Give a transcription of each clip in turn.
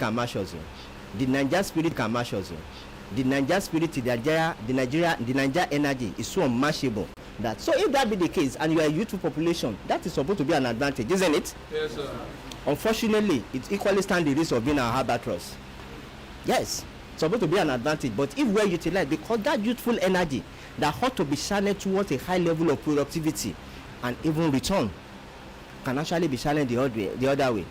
can match us. The Niger spirit can match us. The Niger spirit, the Niger energy is so unmatchable that. So if that be the case, and you are a youthful population, that is supposed to be an advantage, isn't it? Yes, sir. Unfortunately, it equally stands the risk of being our albatross. Yes, it's supposed to be an advantage, but if we're utilized, because that youthful energy that ought to be channeled towards a high level of productivity and even return can actually be channeled the other way.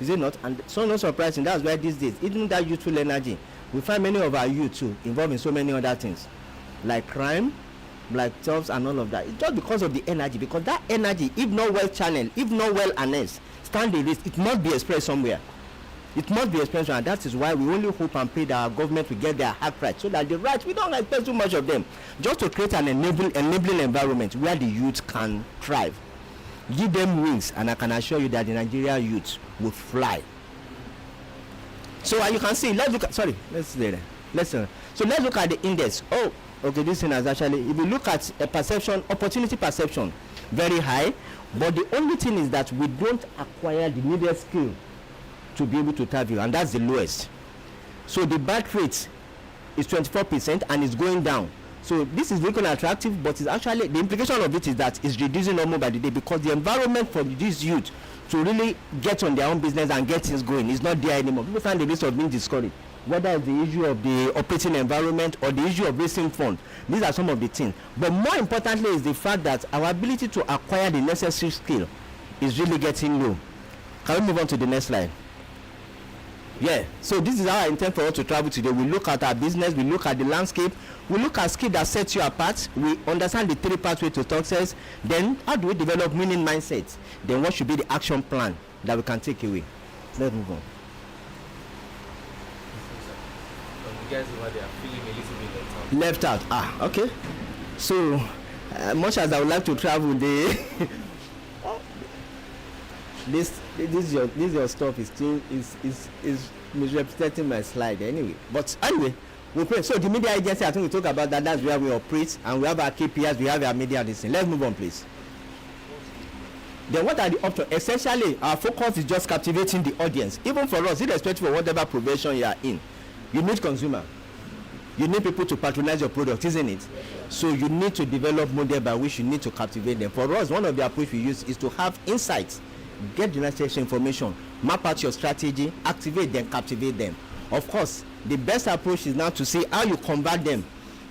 Is it not? And so not surprising, that's why these days, even that youthful energy, we find many of our youth too involved in so many other things, like crime, like thefts and all of that. It's just because of the energy, because that energy, if not well channeled, if not well harnessed, stand the risk. It must be expressed somewhere. It must be expressed, and that is why we only hope and pray that our government will get their act right, so that the rights, we don't expect too much of them, just to create an enabling environment where the youth can thrive. Give them wings, and I can assure you that the Nigerian youth will fly. So you can see, let's look at, so let's look at the index. Oh, okay, this thing has actually, if you look at a perception, opportunity perception, very high, but the only thing is that we don't acquire the needed skill to be able to interview, and that's the lowest. So the birth rate is 24% and it's going down. So this is looking attractive, but it's actually, the implication of it is that it's reducing almost by the day, because the environment for these youth to really get on their own business and get things going is not there anymore. People find the risk of being discouraged, whether it's the issue of the operating environment or the issue of raising funds. These are some of the things. But more importantly is the fact that our ability to acquire the necessary skill is really getting low. Can we move on to the next slide? Yeah, so this is how I intend for us to travel today. We look at our business, we look at the landscape, we look at skill that sets you apart, we understand the three pathways to success, then how do we develop winning mindsets, then what should be the action plan that we can take away. Let's move on. You guys over there are feeling a little bit left out. Okay. So much as I would like to travel, this your stuff is still is misrepresenting my slide anyway. But anyway, we pray. So the media agency, I think we talk about that. That's where we operate, and we have our KPIs, we have our media listing. Let's move on, please. Then what are the options? Essentially, our focus is just captivating the audience. Even for us, irrespective of whatever profession you are in, you need consumer. You need people to patronize your product, isn't it? So you need to develop model by which you need to captivate them. For us, one of the approach we use is to have insights, get the necessary information, map out your strategy, activate them, captivate them. Of course, the best approach is now to see how you convert them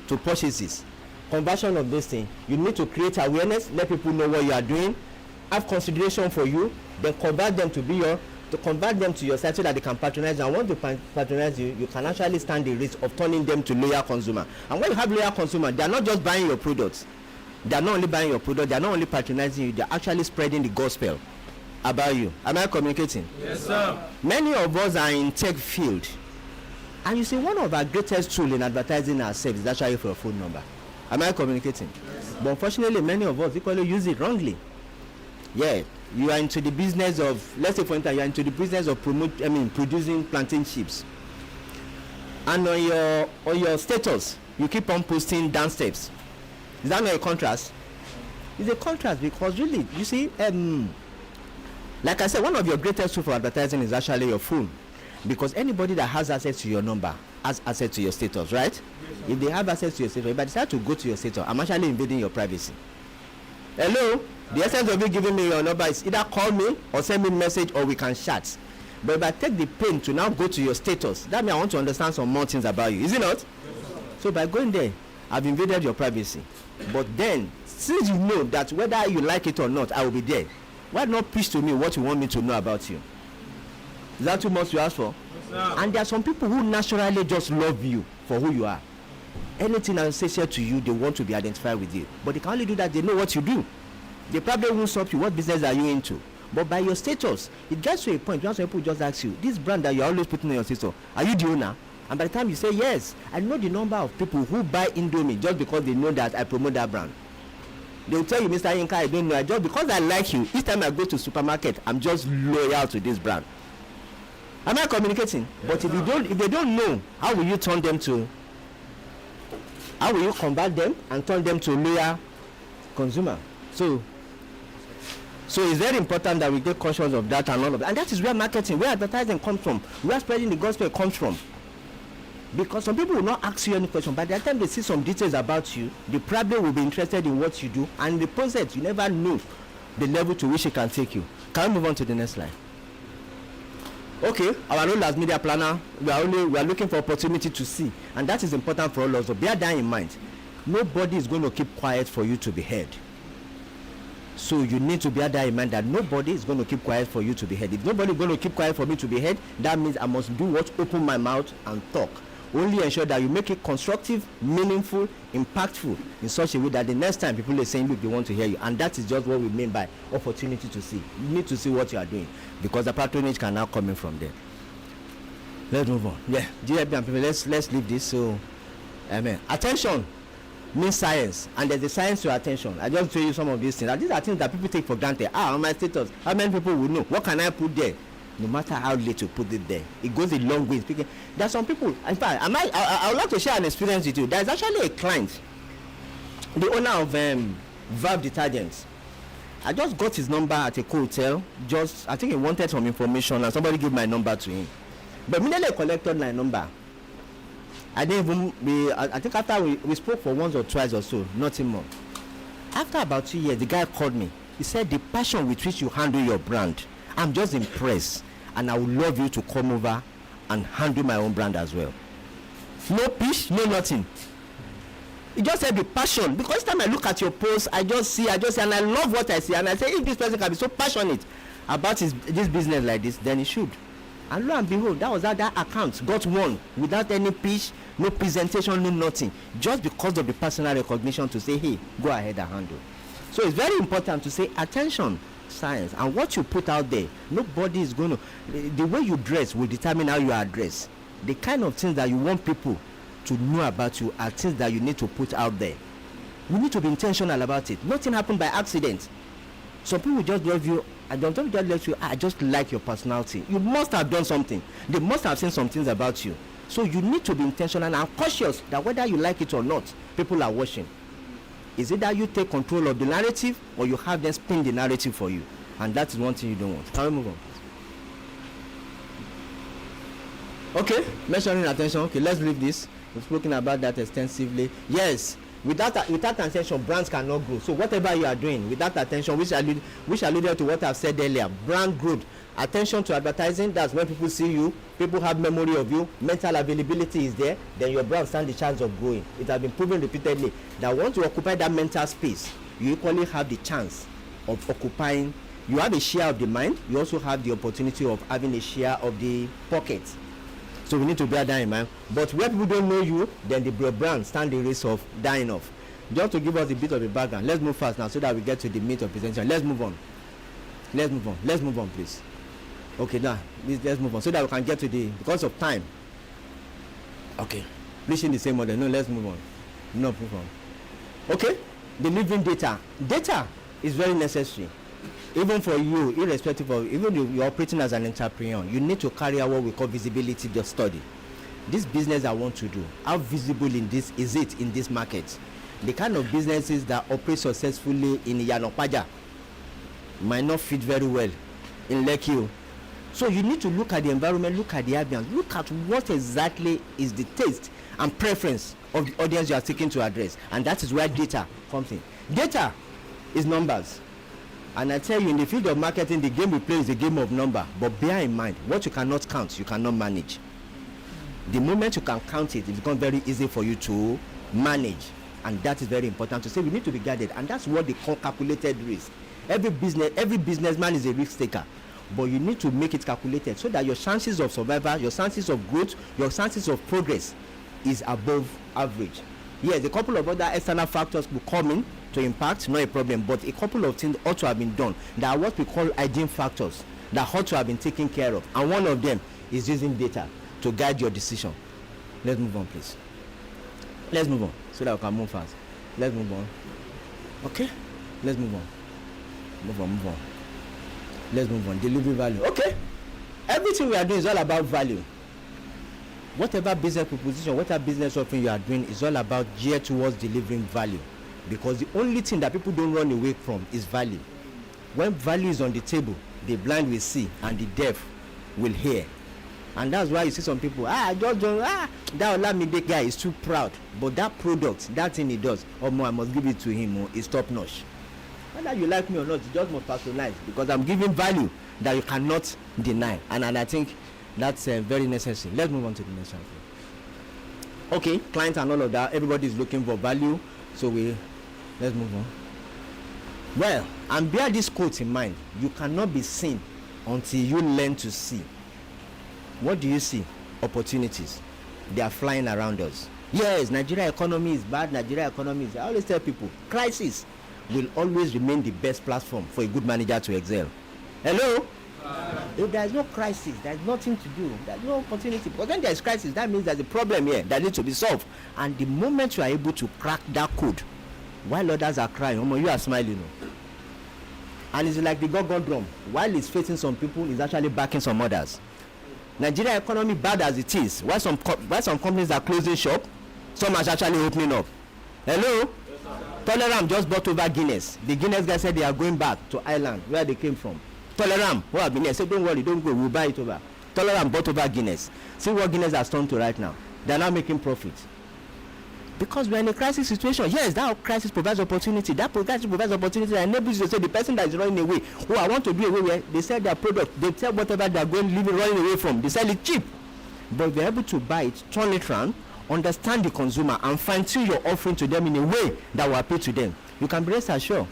to purchases. Conversion of this thing, you need to create awareness, let people know what you are doing, have consideration for you, then convert them to your site so that they can patronize you. And once they patronize you, you can actually stand the risk of turning them to loyal consumer. And when you have loyal consumer, they are not just buying your products, they are not only buying your product, they are not only patronizing you, they are actually spreading the gospel about you. Am I communicating? Yes, sir. Many of us are in tech field, and you see, one of our greatest tools in advertising ourselves is actually for a phone number. Am I communicating? Yes, but unfortunately, many of us equally use it wrongly. Yeah, you are into the business of, let's say for instance, you are into the business of producing plantain chips, and on your status you keep on posting dance steps. Is that not a contrast? It's a contrast, because really, you see, like I said, one of your greatest tools for advertising is actually your phone, because anybody that has access to your number has access to your status, right? Yes, if they have access to your status, if I decide to go to your status, I'm actually invading your privacy. Hello, the essence of you giving me your number is either call me or send me a message, or we can chat. But if I take the pain to now go to your status, that means I want to understand some more things about you, is it not? Yes, so by going there, I've invaded your privacy. But then, since you know that whether you like it or not, I will be there, why not preach to me what you want me to know about you? Is that too much to ask for? Yes, and there are some people who naturally just love you for who you are. Anything I say to you, they want to be identified with you. But they can only do that, they know what you do. They probably won't stop you. What business are you into? But by your status, it gets to a point where some people just ask you, this brand that you're always putting on your status, are you the owner? And by the time you say yes, I know the number of people who buy Indomie just because they know that I promote that brand. They will tell you, Mr. Yinka, I don't know, just because I like you, each time I go to supermarket, I'm just loyal to this brand. Am I communicating? Yes, but if they don't know, how will you convert them and turn them to loyal consumer? So So it's very important that we get conscious of that and all of that. And that is where marketing, where advertising comes from, where spreading the gospel comes from. Because some people will not ask you any question. By the time they see some details about you, they probably will be interested in what you do. And in the process, you never know the level to which it can take you. Can we move on to the next slide? Okay, our role as media planner, we are looking for opportunity to see. And that is important for all of us. So bear that in mind. Nobody is going to keep quiet for you to be heard. So you need to bear that in mind, that nobody is going to keep quiet for you to be heard. If nobody is going to keep quiet for me to be heard, that means I must do what? Open my mouth and talk. Only ensure that you make it constructive, meaningful, impactful in such a way that the next time people are saying, look, they want to hear you. And that is just what we mean by opportunity to see. You need to see what you are doing, because the patronage can now come in from there. Let's move on. Yeah, dear people, let's leave this. So, amen. Attention means science, and there's a science to attention. I just show you some of these things. And these are things that people take for granted. On my status, how many people will know? What can I put there? No matter how late you put it there, it goes a long way. Speaking, there are some people. In fact, I would like to share an experience with you. There is actually a client, the owner of Valve detergents. I just got his number at a hotel. I think he wanted some information, and somebody gave my number to him. But immediately I collected my number. I didn't even. I think after we spoke for once or twice or so, nothing more. After about 2 years, the guy called me. He said, "The passion with which you handle your brand, I'm just impressed, and I would love you to come over and handle my own brand as well." No pitch, no nothing. He just said the passion, because each time I look at your post, I just see, and I love what I see, and I say, if this person can be so passionate about this business like this, then he should. And lo and behold, that was how that account got won, without any pitch, no presentation, no nothing, just because of the personal recognition to say, hey, go ahead and handle. So it's very important to say attention, science, and what you put out there. Nobody is going to, the way you dress will determine how you are dressed. The kind of things that you want people to know about you are things that you need to put out there. You need to be intentional about it. Nothing happened by accident. Some people just love you. I don't just let you. I just like your personality. You must have done something. They must have seen some things about you. So you need to be intentional and cautious that whether you like it or not, people are watching. Is it that you take control of the narrative, or you have them spin the narrative for you? And that is one thing you don't want. Can we move on? Okay, measuring attention. Okay, let's leave this. We've spoken about that extensively. Yes, without attention, brands cannot grow. So whatever you are doing, without attention, which alluded to what I've said earlier, brand growth, attention to advertising, that's when people see you, people have memory of you, mental availability is there, then your brand stands the chance of growing. It has been proven repeatedly that once you occupy that mental space, you equally have the chance of occupying. You have a share of the mind, you also have the opportunity of having a share of the pocket. So we need to bear that in mind. But where people don't know you, then the brand stand the risk of dying off. Just to give us a bit of a background, let's move fast now so that we get to the meat of presentation. Let's move on, please. Okay, now let's move on so that we can get to the, because of time. Okay, reaching the same model. No, let's move on. No, move on. Okay, delivering data. Data is very necessary. Even for you, irrespective of, even if you're operating as an entrepreneur, you need to carry out what we call visibility study. This business I want to do, how visible is it in this market? The kind of businesses that operate successfully in Yanopaja might not fit very well in Lekki. So you need to look at the environment, look at the ambience, look at what exactly is the taste and preference of the audience you are seeking to address. And that is where data comes in. Data is numbers. And I tell you, in the field of marketing, the game we play is a game of number. But bear in mind, what you cannot count, you cannot manage. The moment you can count it, it becomes very easy for you to manage. And that is very important to say. We need to be guided. And that's what they call calculated risk. Every businessman is a risk taker. But you need to make it calculated so that your chances of survival, your chances of growth, your chances of progress is above average. Yes, a couple of other external factors will come in to impact, not a problem, but a couple of things ought to have been done. There are what we call hygiene factors that ought to have been taken care of, and one of them is using data to guide your decision. Let's move on, please. Let's move on so that we can move fast. Let's move on. Okay, let's move on. Move on. Let's move on. Delivery value. Okay, everything we are doing is all about value. Whatever business proposition, whatever business offering you are doing is all about geared towards delivering value. Because the only thing that people don't run away from is value. When value is on the table, the blind will see and the deaf will hear. And that's why you see some people, that Olamide guy is too proud. But that product, that thing he does, I must give it to him, is top notch. Whether you like me or not, you just must personalize, because I'm giving value that you cannot deny. And I think that's very necessary. Let's move on to the next one. Okay, clients and all of that, everybody is looking for value. So let's move on. Well, and bear this quote in mind: you cannot be seen until you learn to see. What do you see? Opportunities. They are flying around us. Yes, Nigeria economy is bad. Nigeria economy is. I always tell people, crisis will always remain the best platform for a good manager to excel. Hello? If there is no crisis, there is nothing to do. There is no opportunity. Because when there is crisis, that means there is a problem here that needs to be solved. And the moment you are able to crack that code, while others are crying, you are smiling. And it's like the go-go drum. While it's facing some people, it's actually backing some others. Nigeria economy bad as it is. Why some companies are closing shop, some are actually opening up. Hello? Toleram just bought over Guinness. The Guinness guy said they are going back to Ireland, where they came from. Toleram, who have been here, said don't worry, don't go, we'll buy it over. Toleram bought over Guinness. See what Guinness has turned to right now. They are now making profit. Because we are in a crisis situation. Yes, that crisis provides opportunity. That crisis provides opportunity that enables you to say the person that is running away, I want to be away where they sell their product, they sell whatever they are running away from, they sell it cheap. But they're able to buy it, turn it around, understand the consumer, and fine-tune your offering to them in a way that will appeal to them. You can be rest assured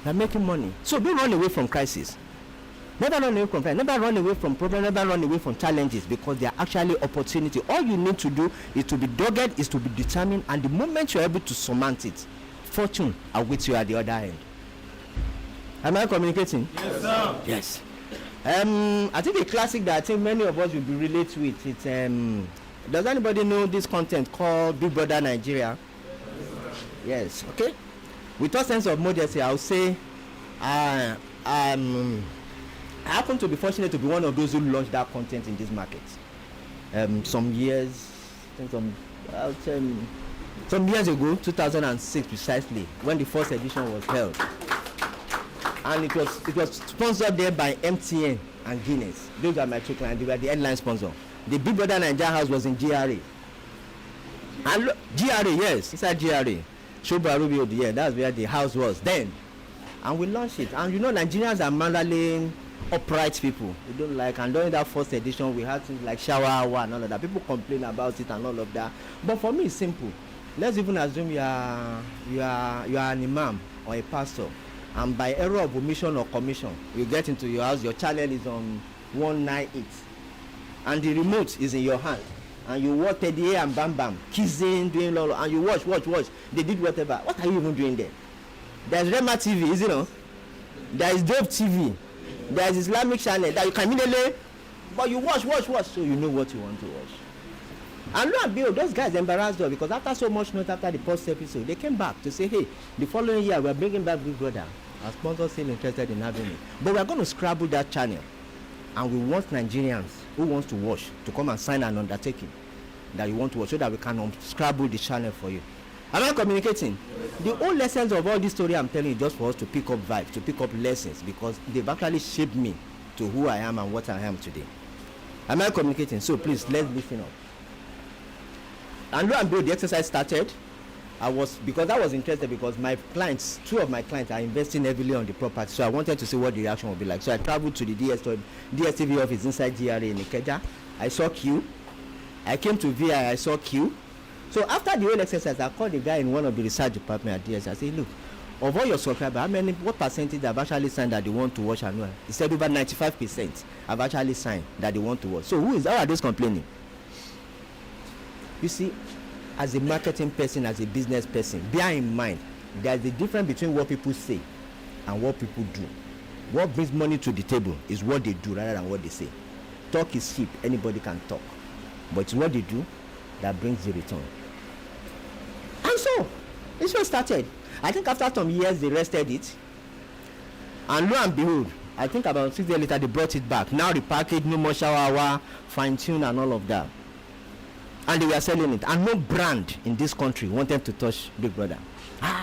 they're making money. So don't run away from crisis. Never run away from crisis. Never run away from problems. Never run away from challenges, because they are actually opportunity. All you need to do is to be dogged, is to be determined, and the moment you're able to surmount it, fortune awaits you at the other end. Am I communicating? Yes, sir. Yes. I think a classic that I think many of us will be relate with. It's does anybody know this content called Big Brother Nigeria? Yes. Okay. With a sense of modesty, I would say I happen to be fortunate to be one of those who launched that content in this market. Some years ago, 2006 precisely, when the first edition was held, and it was sponsored there by MTN and Guinness. Those are my two clients. They were the headline sponsor. The Big Brother Nigeria house was in GRA. And GRA, yes, inside GRA. Shoba Rubio, yeah, that's where the house was then. And we launched it. And Nigerians are mandally upright people. We don't like, and during that first edition, we had things like shower hour and all of that. People complain about it and all of that. But for me, it's simple. Let's even assume you are an imam or a pastor, and by error of omission or commission, you get into your house, your channel is on 198, and the remote is in your hand, and you watch Teddy and Bam Bam kissing, doing all, and you watch. They did whatever. What are you even doing there? There's Rema TV, is it not? There is Dope TV. There is Islamic channel that you can immediately, but you watch, so you know what you want to watch. And lo and behold, those guys embarrassed us, because after so much noise after the first episode, they came back to say, hey, the following year we're bringing back Big Brother. Our sponsors still interested in having it, but we're going to scrabble that channel, and we want Nigerians who wants to watch to come and sign an undertaking that you want to watch, so that we can unscrabble the channel for you. Am I communicating? The whole lessons of all this story I'm telling you just for us to pick up vibes, to pick up lessons, because they've actually shaped me to who I am and what I am today. Am I communicating? So please, let's listen up. And lo and behold, the exercise started. I was interested, because my clients, two of my clients are investing heavily on the property, so I wanted to see what the reaction would be like. So I traveled to the DSTV office inside GRA in Ikeja. I saw queue. I came to VI, I saw queue. So after the whole exercise, I called the guy in one of the research department at DS. I said, look, of all your subscribers, what percentage have actually signed that they want to watch annual? He said over 95% have actually signed that they want to watch. So how are those complaining? You see, as a marketing person, as a business person, bear in mind, there's a difference between what people say and what people do. What brings money to the table is what they do rather than what they say. Talk is cheap, anybody can talk. But it's what they do that brings the return. And so, this was started. I think after some years, they rested it. And lo and behold, I think about 6 days later, they brought it back. Now repackaged, no more shower hour, fine-tune and all of that. And they were selling it. And no brand in this country wanted to touch Big Brother.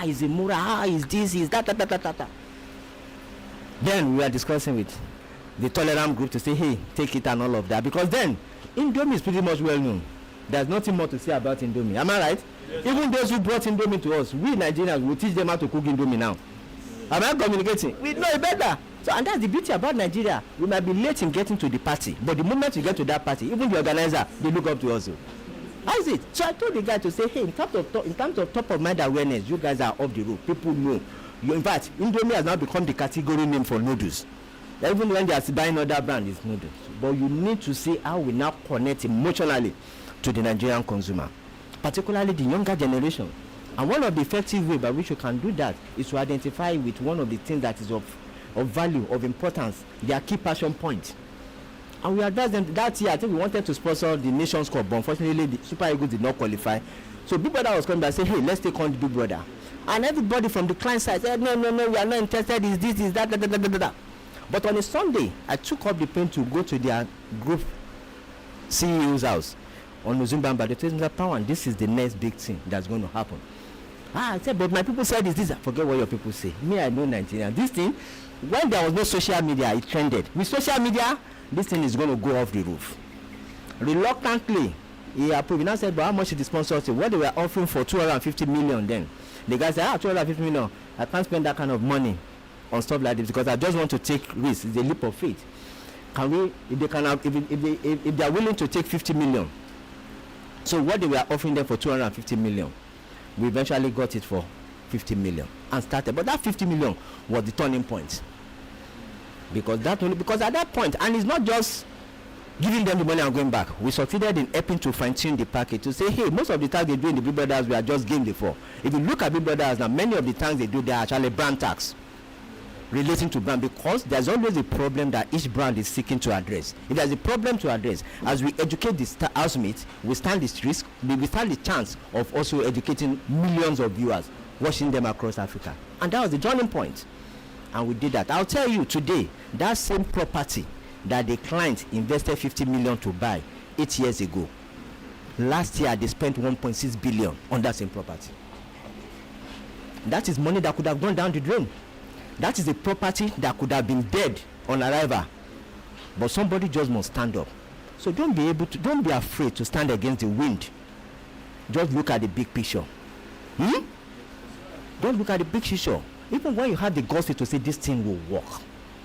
Is it Mura? Is this? Is that? Then we are discussing with the tolerant group to say, hey, take it and all of that, because then Indomie is pretty much well known. There's nothing more to say about Indomie. Am I right? Yes. Even those who brought Indomie to us, we Nigerians will teach them how to cook Indomie now. Am I communicating? We know it better. So, and that's the beauty about Nigeria. We might be late in getting to the party, but the moment you get to that party, even the organizer, they look up to us. How is it? So I told the guy to say, hey, in terms of top of mind awareness, you guys are off the road. People know. In fact, Indomie has now become the category name for noodles. Even when they are buying other brands, it's noodles. But you need to see how we now connect emotionally to the Nigerian consumer, particularly the younger generation. And one of the effective ways by which you can do that is to identify with one of the things that is of value, of importance, their key passion point. And we advised them that year. I think we wanted to sponsor the Nations Cup, but unfortunately the Super Eagles did not qualify. So Big Brother was coming back and say, hey, let's take on the Big Brother. And everybody from the client side said, no, we are not interested, is this, is that, da. But on a Sunday, I took up the pen to go to their group CEO's house on Uzumbamba. They told me, Power, this is the next big thing that's going to happen. I said, but my people said this. Forget what your people say. Me, I know Nigeria. This thing, when there was no social media, it trended. With social media, this thing is going to go off the roof. Reluctantly, he approved. He now said, but how much is the sponsorship? What they were offering for 250 million then. The guy said, 250 million. I can't spend that kind of money on stuff like this because I just want to take risks. It's a leap of faith. Can we, if they can have, if they are willing to take 50 million. So what they were offering them for 250 million, we eventually got it for 50 million and started. But that 50 million was the turning point. Because at that point, and it's not just giving them the money and going back. We succeeded in helping to fine-tune the package to say, hey, most of the tax they do in the Big Brothers, we are just game before. If you look at Big Brothers now, many of the tax they do, they are actually brand tax relating to brand, because there's always a problem that each brand is seeking to address. If there's a problem to address, as we educate the housemates, we stand this risk, we stand the chance of also educating millions of viewers, watching them across Africa. And that was the turning point. And we did that. I'll tell you today, that same property that the client invested 50 million to buy 8 years ago, last year they spent 1.6 billion on that same property. That is money that could have gone down the drain. That is a property that could have been dead on arrival, but somebody just must stand up. So don't be afraid to stand against the wind. Just look at the big picture. Don't look at the big picture. Even when you have the guts to say this thing will work,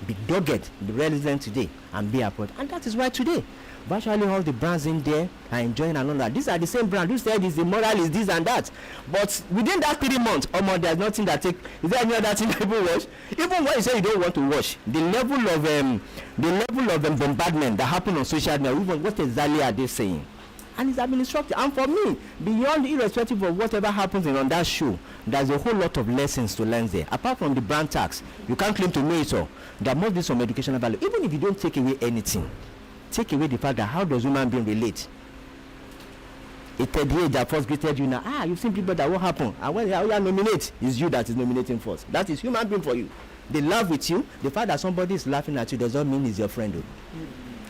be dogged, be relevant today, and be approach. And that is why today, virtually all the brands in there are enjoying and all that. These are the same brand. You said is the moral is this and that, but within that 3 months, there's nothing that take. Is there any other thing that people watch? Even when you say you don't want to watch, the level of bombardment that happen on social media, even what exactly are they saying? And it's administrative. And for me, beyond, irrespective of whatever happens on that show, there's a whole lot of lessons to learn there. Apart from the brand tax, you can't claim to know it all. There must be some educational value. Even if you don't take away anything, take away the fact that how does human being relate? A 38 that first greeted you now, you've seen people that what happened? And when you are nominate, it's you that is nominating first. That is human being for you. They laugh with you. The fact that somebody is laughing at you does not mean he's your friend.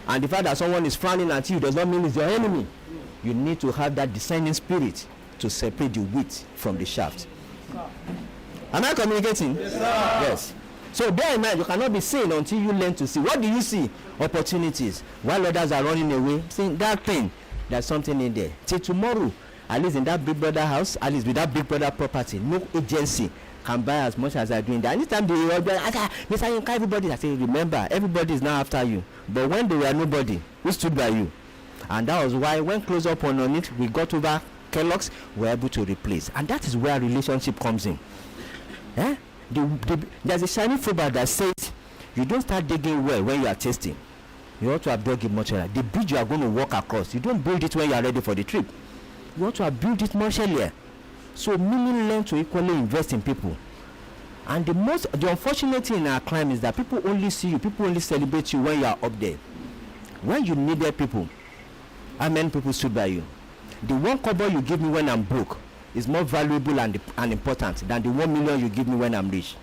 And the fact that someone is frowning at you does not mean he's your enemy. You need to have that discerning spirit to separate the wheat from the shaft. Am I communicating? Yes, sir. Yes. So bear in mind, you cannot be seen until you learn to see. What do you see? Opportunities. While others are running away, saying that thing, there's something in there. Till tomorrow, at least in that Big Brother house, at least with that Big Brother property, no agency can buy as much as I do in there. Anytime they all Mr. Yinka, everybody, I say, remember, everybody is now after you. But when they were nobody, who stood by you? And that was why when close up on it, we got over Kellogg's, we were able to replace. And that is where relationship comes in. There's a shiny football that says you don't start digging well when you are testing. You ought to have dug it much earlier. The bridge you are going to walk across, you don't build it when you are ready for the trip. You ought to have built it much earlier. So meaning learn to equally invest in people. And the unfortunate thing in our climate is that people only see you, people only celebrate you when you are up there. When you needed people, how many people stood by you? The 1 kobo you give me when I'm broke is more valuable and important than the 1 million you give me when I'm rich.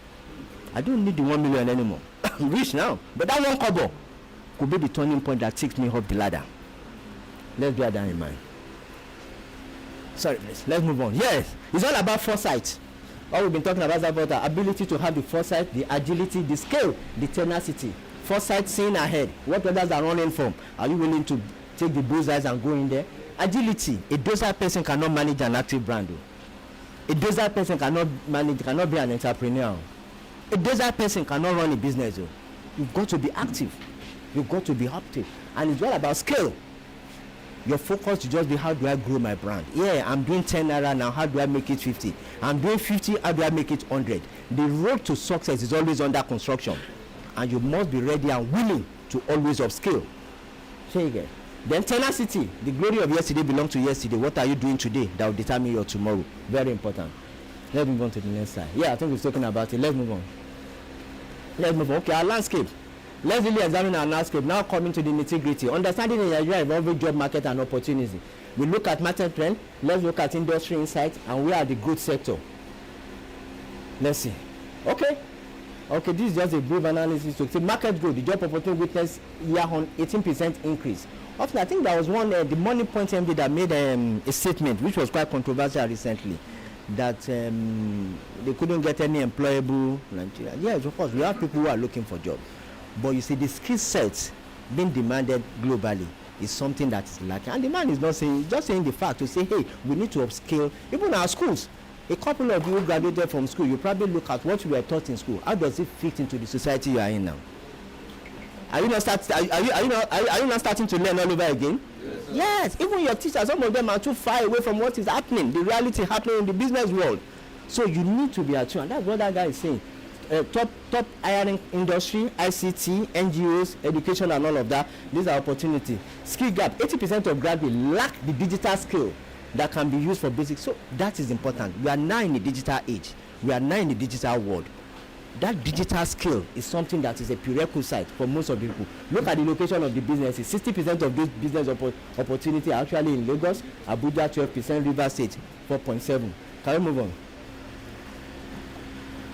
I don't need the 1 million anymore. I'm rich now. But that 1 kobo could be the turning point that takes me up the ladder. Let's bear that in mind. Sorry, please. Let's move on. Yes, it's all about foresight. All we've been talking about the ability to have the foresight, the agility, the skill, the tenacity. Foresight, seeing ahead. What others are running from. Are you willing to take the bullseyes and go in there? Agility. A docile person cannot manage an active brand. A docile person cannot be an entrepreneur. A docile person cannot run a business. You've got to be active. You've got to be active. And it's all about skill. Your focus to just be, how do I grow my brand? Yeah, I'm doing 10 naira now, how do I make it 50? I'm doing 50, how do I make it 100? The road to success is always under construction, and you must be ready and willing to always upskill. Say again. Then tenacity. The glory of yesterday belongs to yesterday. What are you doing today that will determine your tomorrow? Very important. Let's move on to the next slide. Yeah, I think we've spoken about it. Let's move on. Okay, our landscape. Let's really examine our landscape. Now coming to the nitty-gritty. Understanding the Nigeria evolving job market and opportunity. We look at market trend. Let's look at industry insight, and where are the growth sector. Let's see. Okay, this is just a brief analysis to see market growth. The job opportunity witnessed year on 18% increase. Often, I think there was one, the Money Point MD that made a statement which was quite controversial recently, that they couldn't get any employable Nigeria. Yes, of course, we have people who are looking for jobs. But you see, the skill sets being demanded globally is something that is lacking. And the man is not saying, just saying the fact to say, hey, we need to upskill. Even our schools, a couple of you who graduated from school, you probably look at what you were taught in school. How does it fit into the society you are in now? Are you not starting to learn all over again? Yes, even your teachers, some of them are too far away from what is happening, the reality happening in the business world. So you need to be attuned. That's what that guy is saying. Top hiring industry, ICT, NGOs, education, and all of that. These are opportunity. Skill gap. 80% of graduates lack the digital skill that can be used for basic. So that is important. We are now in the digital age. We are now in the digital world. That digital skill is something that is a prerequisite for most of the people. Look at the location of the businesses. 60% of these business opportunity are actually in Lagos, Abuja 12%, Rivers State 4.7. Can we move on?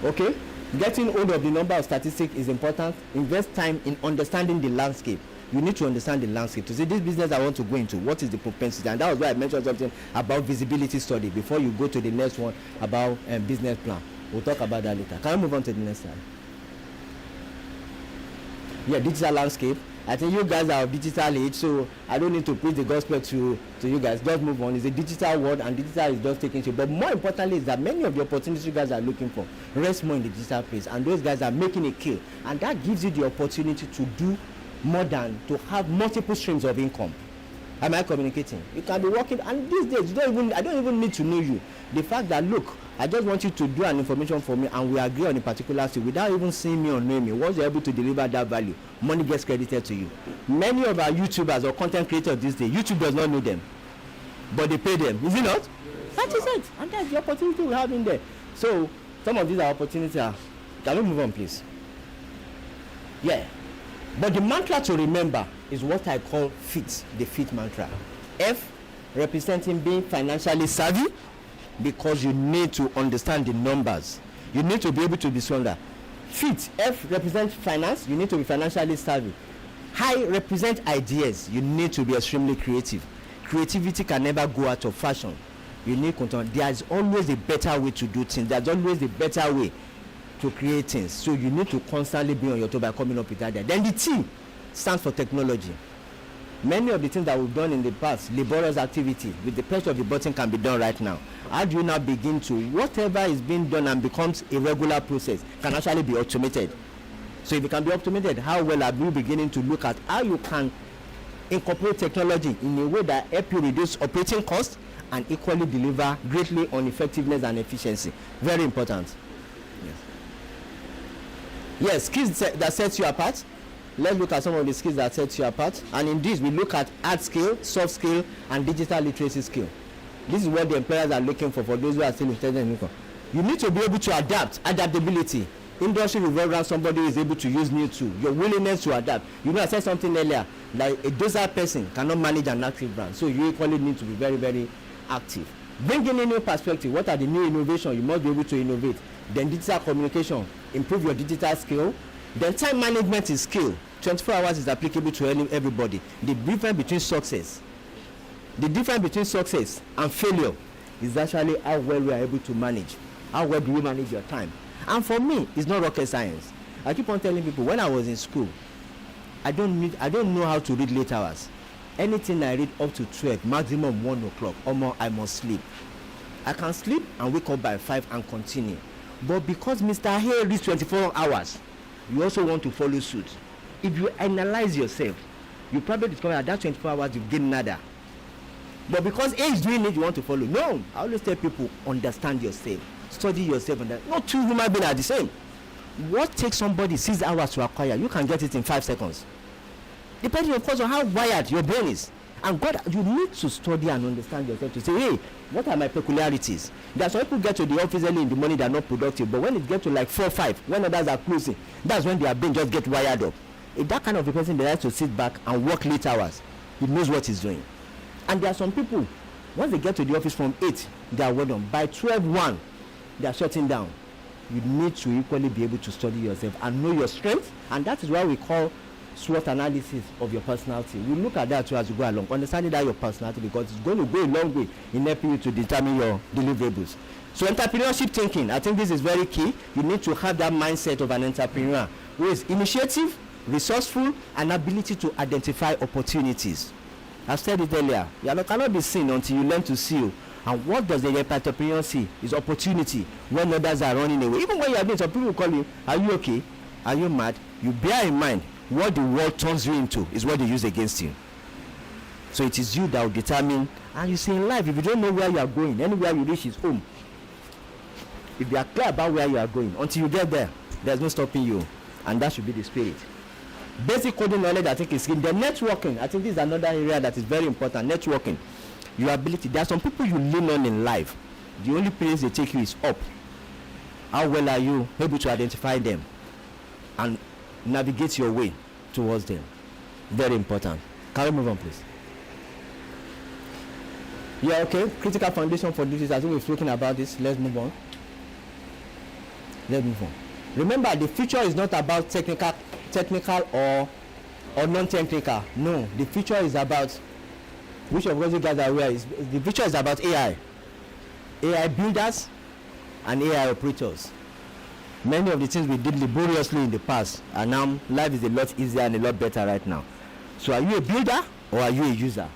Okay. Getting hold of the number of statistics is important. Invest time in understanding the landscape. You need to understand the landscape to say, this business I want to go into, what is the propensity? And that was why I mentioned something about visibility study before you go to the next one about business plan. We'll talk about that later. Can we move on to the next slide? Yeah, digital landscape. I think you guys are of digital age, so I don't need to preach the gospel to you guys. Just move on. It's a digital world, and digital is just taking shape. But more importantly is that many of the opportunities you guys are looking for rest more in the digital place, and those guys are making a kill. And that gives you the opportunity to do more than to have multiple streams of income. Am I communicating? You can be working, and these days I don't even need to know you. The fact that, look, I just want you to do an information for me, and we agree on a particular thing without even seeing me or knowing me. Once you're able to deliver that value, money gets credited to you. Many of our YouTubers or content creators these days, YouTube does not know them, but they pay them. Is it not? That is it, and that's the opportunity we have in there. So some of these are opportunities. Can we move on, please? Yeah. But the mantra to remember is what I call FIT, the FIT mantra. F representing being financially savvy, because you need to understand the numbers. You need to be able to discern. FIT, F represents finance, you need to be financially savvy. I represent ideas, you need to be extremely creative. Creativity can never go out of fashion. You need control. There is always a better way to do things. There's always a better way to create things. So you need to constantly be on your toe by coming up with ideas. Then the T stands for technology. Many of the things that we've done in the past, laborious activity, with the press of the button can be done right now. How do you now begin to, whatever is being done and becomes a regular process, can actually be automated? So if it can be automated, how well are you beginning to look at how you can incorporate technology in a way that help you reduce operating costs and equally deliver greatly on effectiveness and efficiency? Very important. Yes, skills that sets you apart. Let's look at some of the skills that set you apart. And in this, we look at hard skill, soft skill, and digital literacy skill. This is what the employers are looking for those who are still interested in income. You need to be able to adapt, adaptability. Industry revolves around somebody who is able to use new tools. Your willingness to adapt. You know, I said something earlier, like a docile person cannot manage an active brand. So you equally need to be very, very active. Bringing in new perspective. What are the new innovations? You must be able to innovate. Then digital communication. Improve your digital skill. Then time management is skill. 24 hours is applicable to everybody. The difference between success and failure is actually how well we are able to manage. How well do you manage your time? And for me, it's not rocket science. I keep on telling people, when I was in school, I don't know how to read late hours. Anything I read up to 12, maximum 1 o'clock, or more, I must sleep. I can sleep and wake up by 5 and continue. But because Mr. Hay reads 24 hours, you also want to follow suit. If you analyze yourself, you probably discover that 24 hours you gain nada. But because A is doing it, you want to follow. No, I always tell people, understand yourself, study yourself, and that not two human beings are the same. What takes somebody 6 hours to acquire, you can get it in 5 seconds. Depending, of course, on how wired your brain is. And God, you need to study and understand yourself to say, hey, what are my peculiarities? There are some people get to the office early in the morning, they are not productive, but when it gets to like 4 or 5, when others are closing, that's when their brain just get wired up. If that kind of a person decides to sit back and work late hours, he knows what he's doing. And there are some people, once they get to the office from 8, they are well done. By 12:1, they are shutting down. You need to equally be able to study yourself and know your strengths, and that is why we call SWOT analysis of your personality. We look at that too as you go along, understanding that your personality, because it's going to go a long way in helping you to determine your deliverables. So entrepreneurship thinking, I think this is very key. You need to have that mindset of an entrepreneur who is initiative, resourceful, and ability to identify opportunities. I've said it earlier, you cannot be seen until you learn to see you. And what does the entrepreneur see? Is opportunity when others are running away. Even when you are doing, some people will call you, are you okay? Are you mad? You bear in mind, what the world turns you into is what they use against you. So it is you that will determine. And you see, in life, if you don't know where you are going, anywhere you reach is home. If you are clear about where you are going, until you get there, there's no stopping you. And that should be the spirit. Basic coding knowledge, I think, is key. The networking, I think this is another area that is very important. Networking, your ability. There are some people you lean on in life. The only place they take you is up. How well are you able to identify them and navigate your way towards them? Very important. Can we move on, please? Yeah, okay. Critical foundation for duties. I think we've spoken about this. Let's move on. Let's move on. Remember, the future is not about technical or non-technical. No, the future is about, which of you guys are aware, the future is about AI builders and AI operators. Many of the things we did laboriously in the past, and now life is a lot easier and a lot better right now. So are you a builder or are you a user?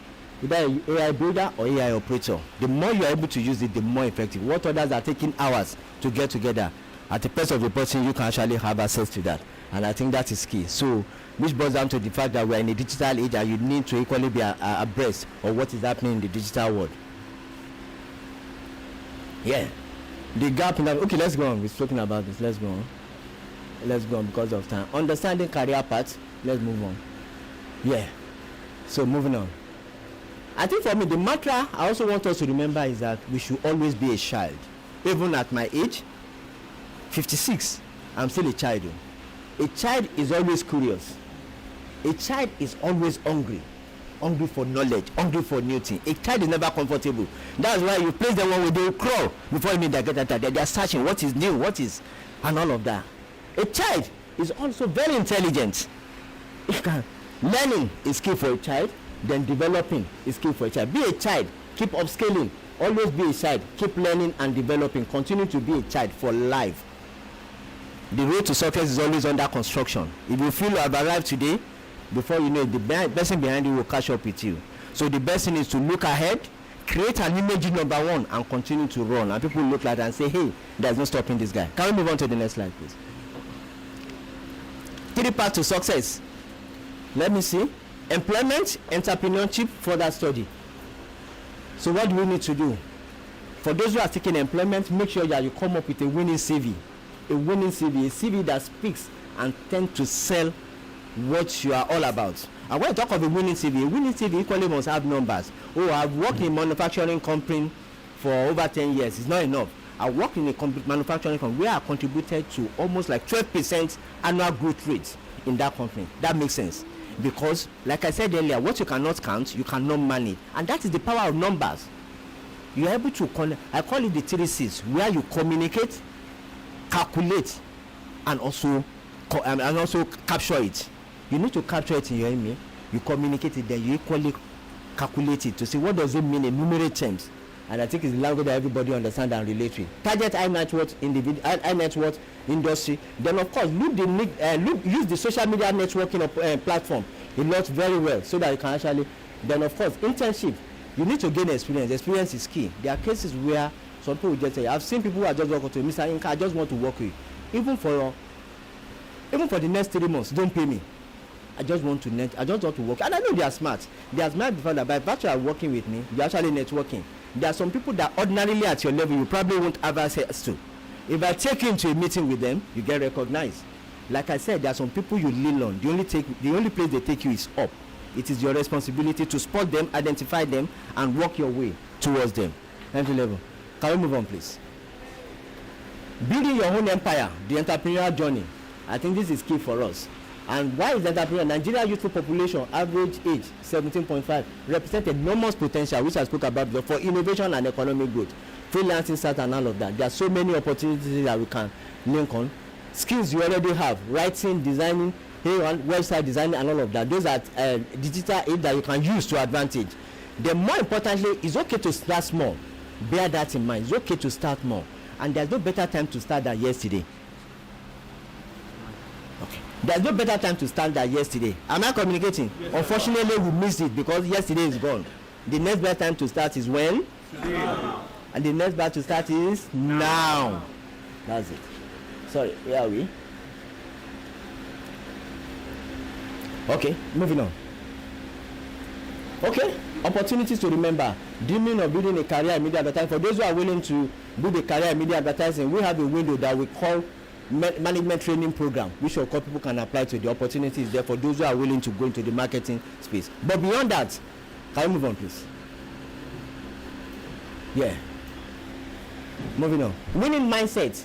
Either an AI builder or AI operator. The more you are able to use it, the more effective. What others are taking hours to get together, at the pace of the person, you can actually have access to that. And I think that is key. So, which boils down to the fact that we are in a digital age and you need to equally be abreast of what is happening in the digital world. Yeah. The gap in that. Okay, let's go on. We're talking about this. Let's go on because of time. Understanding career paths. Let's move on. Yeah. So, moving on. I think for me, the mantra I also want us to remember is that we should always be a child. Even at my age, 56, I'm still a child. A child is always curious. A child is always hungry for knowledge, hungry for new things. A child is never comfortable. That's why you place them one way, they will crawl before you meet they get that. They are searching what is new, what is, and all of that. A child is also very intelligent. Learning is key for a child, then developing is key for a child. Be a child, keep upscaling, always be a child, keep learning and developing, continue to be a child for life. The road to success is always under construction. If you feel you have arrived today, before you know it, the person behind you will catch up with you. So the best thing is to look ahead, create an image number one, and continue to run. And people look like that and say, hey, there's no stopping this guy. Can we move on to the next slide, please? 3 paths to success. Let me see. Employment, entrepreneurship, further study. So what do we need to do? For those who are seeking employment, make sure that you come up with a winning CV. A winning CV, a CV that speaks and tends to sell what you are all about. And when I talk of a winning CV equally must have numbers. Oh, I've worked in a manufacturing company for over 10 years. It's not enough. I worked in a manufacturing company where I contributed to almost like 12% annual growth rate in that company. That makes sense. Because, like I said earlier, what you cannot count, you cannot manage. And that is the power of numbers. You are able to, I call it the 3 C's, where you communicate, calculate, and also capture it. You need to capture it in your email, you communicate it, then you equally calculate it to see what does it mean in numeric terms. and I think it's the language that everybody understands and relate with. Target high net worth individual, high net worth industry. Then of course use the social media networking platform a lot very well, so that you can actually. Then of course internship. You need to gain experience. Experience is key. There are cases where some people just say, I've seen people who are just walking to Mr. Inka, I just want to work with you. Even for the next 3 months, don't pay me. I just want to work. And I know they are smart. They are smart before that, by virtue of working with me, you're actually networking. There are some people that ordinarily at your level you probably won't have access to. If I take you into a meeting with them, you get recognized. Like I said, there are some people you lean on. The only place they take you is up. It is your responsibility to spot them, identify them, and work your way towards them. Entry level. Can we move on, please? Building your own empire, the entrepreneurial journey. I think this is key for us. And why is entrepreneur? Nigeria youthful population average age 17.5 represent enormous potential, which I spoke about before, for innovation and economic growth. Freelancing, start, and all of that. There are so many opportunities that we can link on. Skills you already have: writing, designing, website designing, and all of that. Those are digital aid that you can use to advantage. Then more importantly, it's okay to start small. Bear that in mind. It's okay to start more, and there's no better time to start than yesterday. Okay. There's no better time to start than yesterday. Am I communicating? Yes, unfortunately, we missed it because yesterday is gone. The next better time to start is when? Now. And the next better to start is now. That's it. Sorry, where are we? Okay, moving on. Okay, opportunities to remember. Dreaming of building a career in media advertising. For those who are willing to build a career in media advertising, we have a window that we call management training program, which of course people can apply to. The opportunity is there for those who are willing to go into the marketing space. But beyond that, can we move on, please? Yeah. Moving on. Winning mindset.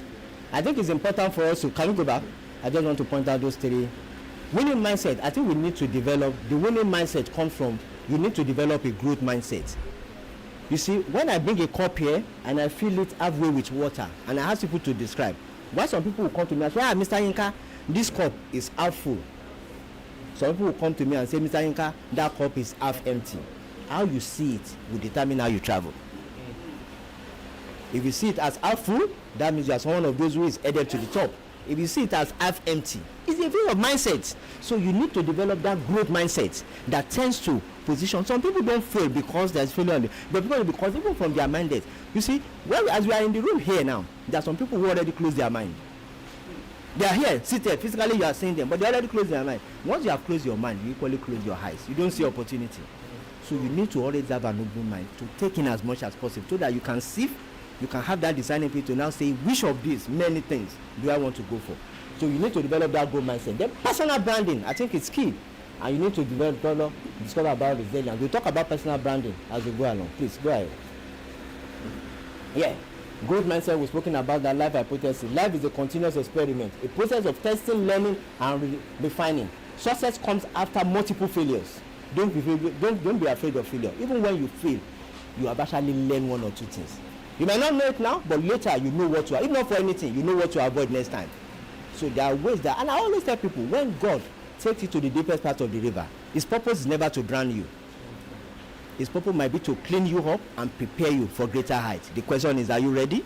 I think it's important for us to. Can we go back? I just want to point out those three. Winning mindset. I think we need to develop. The winning mindset comes from. You need to develop a growth mindset. You see, when I bring a cup here and I fill it halfway with water, and I ask people to describe, why some people will come to me and say, Mr. Yinka, this cup is half full. Some people will come to me and say, Mr. Yinka, that cup is half empty. How you see it will determine how you travel. If you see it as half full, that means you are one of those who is headed to the top. If you see it as half empty, it's a view of mindset. So you need to develop that growth mindset that tends to position. Some people don't fail because there's failure, but because even from their mindset. You see, well, as we are in the room here now, there are some people who already close their mind. They are here, seated, physically you are seeing them, but they already close their mind. Once you have closed your mind, you equally close your eyes. You don't see opportunity. So you need to always have an open mind to take in as much as possible so that you can see, you can have that designing people to now say, which of these many things do I want to go for? So you need to develop that growth mindset. Then personal branding, I think it's key. And you need to discover about resilience. We'll talk about personal branding as we go along. Please, go ahead. Yeah. Growth mindset, we've spoken about that life hypothesis. Life is a continuous experiment, a process of testing, learning, and refining. Success comes after multiple failures. Don't be afraid of failure. Even when you fail, you have actually learned one or two things. You might not know it now, but later you know what to, if not for anything, you know what to avoid next time. So there are ways that, and I always tell people, when God takes you to the deepest part of the river, his purpose is never to drown you. His purpose might be to clean you up and prepare you for greater heights. The question is, are you ready?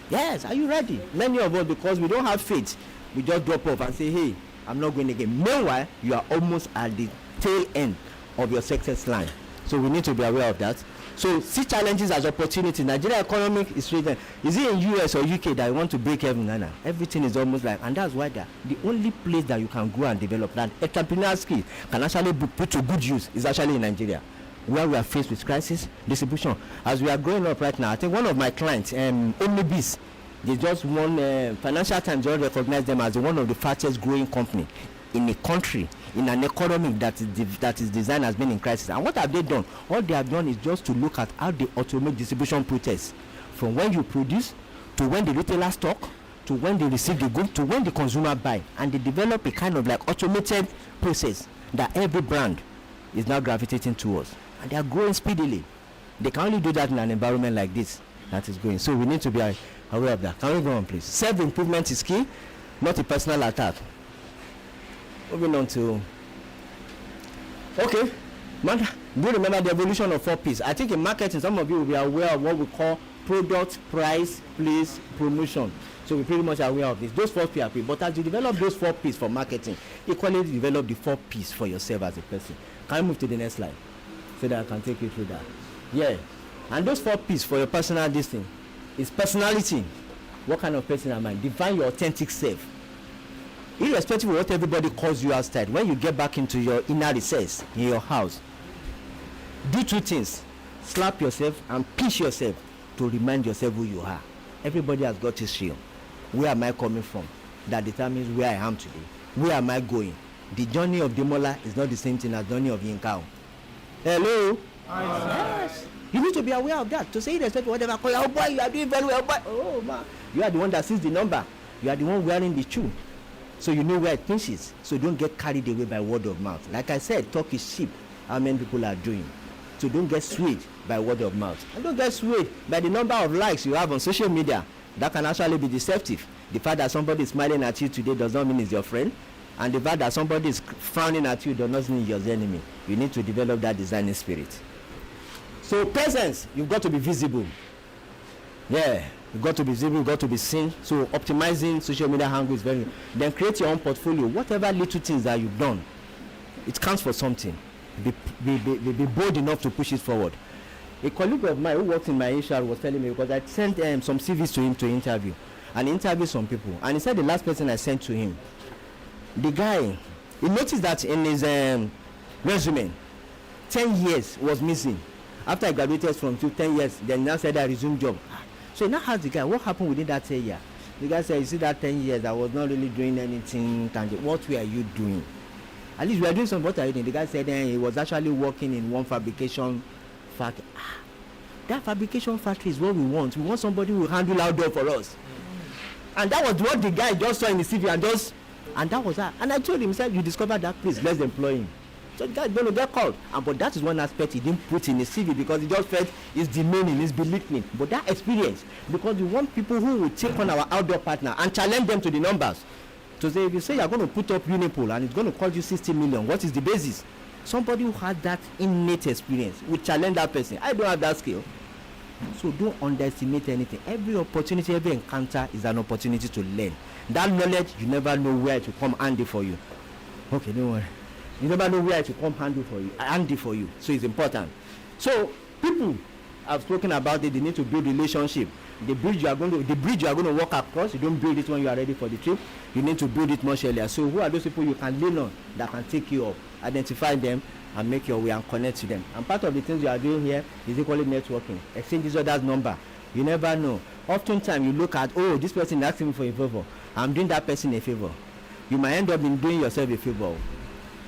Yes, are you ready? Many of us, because we don't have faith, we just drop off and say, hey, I'm not going again. Meanwhile, you are almost at the tail end of your success line. So we need to be aware of that. So see challenges as opportunity. Nigeria economic is straight. Is it in US or UK that you want to break heaven? No. Everything is almost like, and that's why the only place that you can grow and develop that entrepreneurial skill can actually be put to good use is actually in Nigeria, where we are faced with crisis, distribution. As we are growing up right now, I think one of my clients, Omnibus, they just won, Financial Times just recognized them as one of the fastest growing company in a country, in an economy that is designed as being in crisis. And what have they done? All they have done is just to look at how they automate distribution process, from when you produce to when the retailer stock to when they receive the good to when the consumer buy, and they develop a kind of like automated process that every brand is now gravitating towards, and they are growing speedily. They can only do that in an environment like this that is going. So we need to be aware of that. Can we go on, please? Self-improvement is key, not a personal attack. Moving on to, okay, Man, do you remember the evolution of 4Ps? I think in marketing, some of you will be aware of what we call product, price, place, promotion. So we pretty much are aware of this. Those 4Ps are P. But as you develop those 4Ps for marketing, equally develop the 4Ps for yourself as a person. Can you move to the next slide so that I can take you through that? Yeah. And those 4Ps for your personal distance is personality. What kind of person am I? Define your authentic self. Irrespective of what everybody calls you outside, when you get back into your inner recess in your house, do two things: slap yourself and pinch yourself to remind yourself who you are. Everybody has got history. Where am I coming from? That determines where I am today. Where am I going? The journey of Demola is not the same thing as the journey of Yinkao. Hello? Yes. You need to be aware of that. To say irrespective of whatever call, oh boy, you are doing very well, boy. Oh man, you are the one that sees the number. You are the one wearing the shoe. So you know where it pinches. So don't get carried away by word of mouth. Like I said, talk is cheap. How many people are doing? So don't get swayed by word of mouth. And don't get swayed by the number of likes you have on social media. That can actually be deceptive. The fact that somebody is smiling at you today does not mean he's your friend. And the fact that somebody is frowning at you does not mean he's your enemy. You need to develop that designing spirit. So presence, you've got to be visible. Yeah, you've got to be visible, you've got to be seen. So optimizing social media handle is very. Then create your own portfolio. Whatever little things that you've done, it counts for something. Be bold enough to push it forward. A colleague of mine who works in my HR was telling me, because I sent some CVs to him to interview, and interview some people, and he said the last person I sent to him, the guy, he noticed that in his resume 10 years was missing. After I graduated from 10 years, then now said I resumed job. So now asked the guy, what happened within that 10 years? The guy said, you see that 10 years I was not really doing anything tangible. What were you doing? At least we are doing something. What are you doing? The guy said he was actually working in one fabrication factory. That fabrication factory is what we want. We want somebody who will handle outdoor for us. And that was what the guy just saw in the CV and that was that. And I told him, he said, you discovered that place, let's employ him. So the guy is going to get called. But that is one aspect he didn't put in his CV because he just felt it's demeaning, it's belittling. But that experience, because we want people who will take on our outdoor partner and challenge them to the numbers. To say, if you say you're going to put up Unipol and it's going to cost you 60 million, what is the basis? Somebody who had that innate experience will challenge that person. I don't have that skill. So don't underestimate anything. Every opportunity, every encounter is an opportunity to learn. That knowledge, you never know where it will come handy for you. Okay, don't worry. You never know where it will come handy for you. So it's important. So people have spoken about it. They need to build relationship. The bridge you are going to walk across, you don't build it when you are ready for the trip. You need to build it much earlier. So who are those people you can lean on that can take you up? Identify them and make your way and connect to them. And part of the things you are doing here is equally networking. Exchange each other's number. You never know. Oftentimes you look at, oh, this person is asking me for a favor. I'm doing that person a favor. You might end up in doing yourself a favor.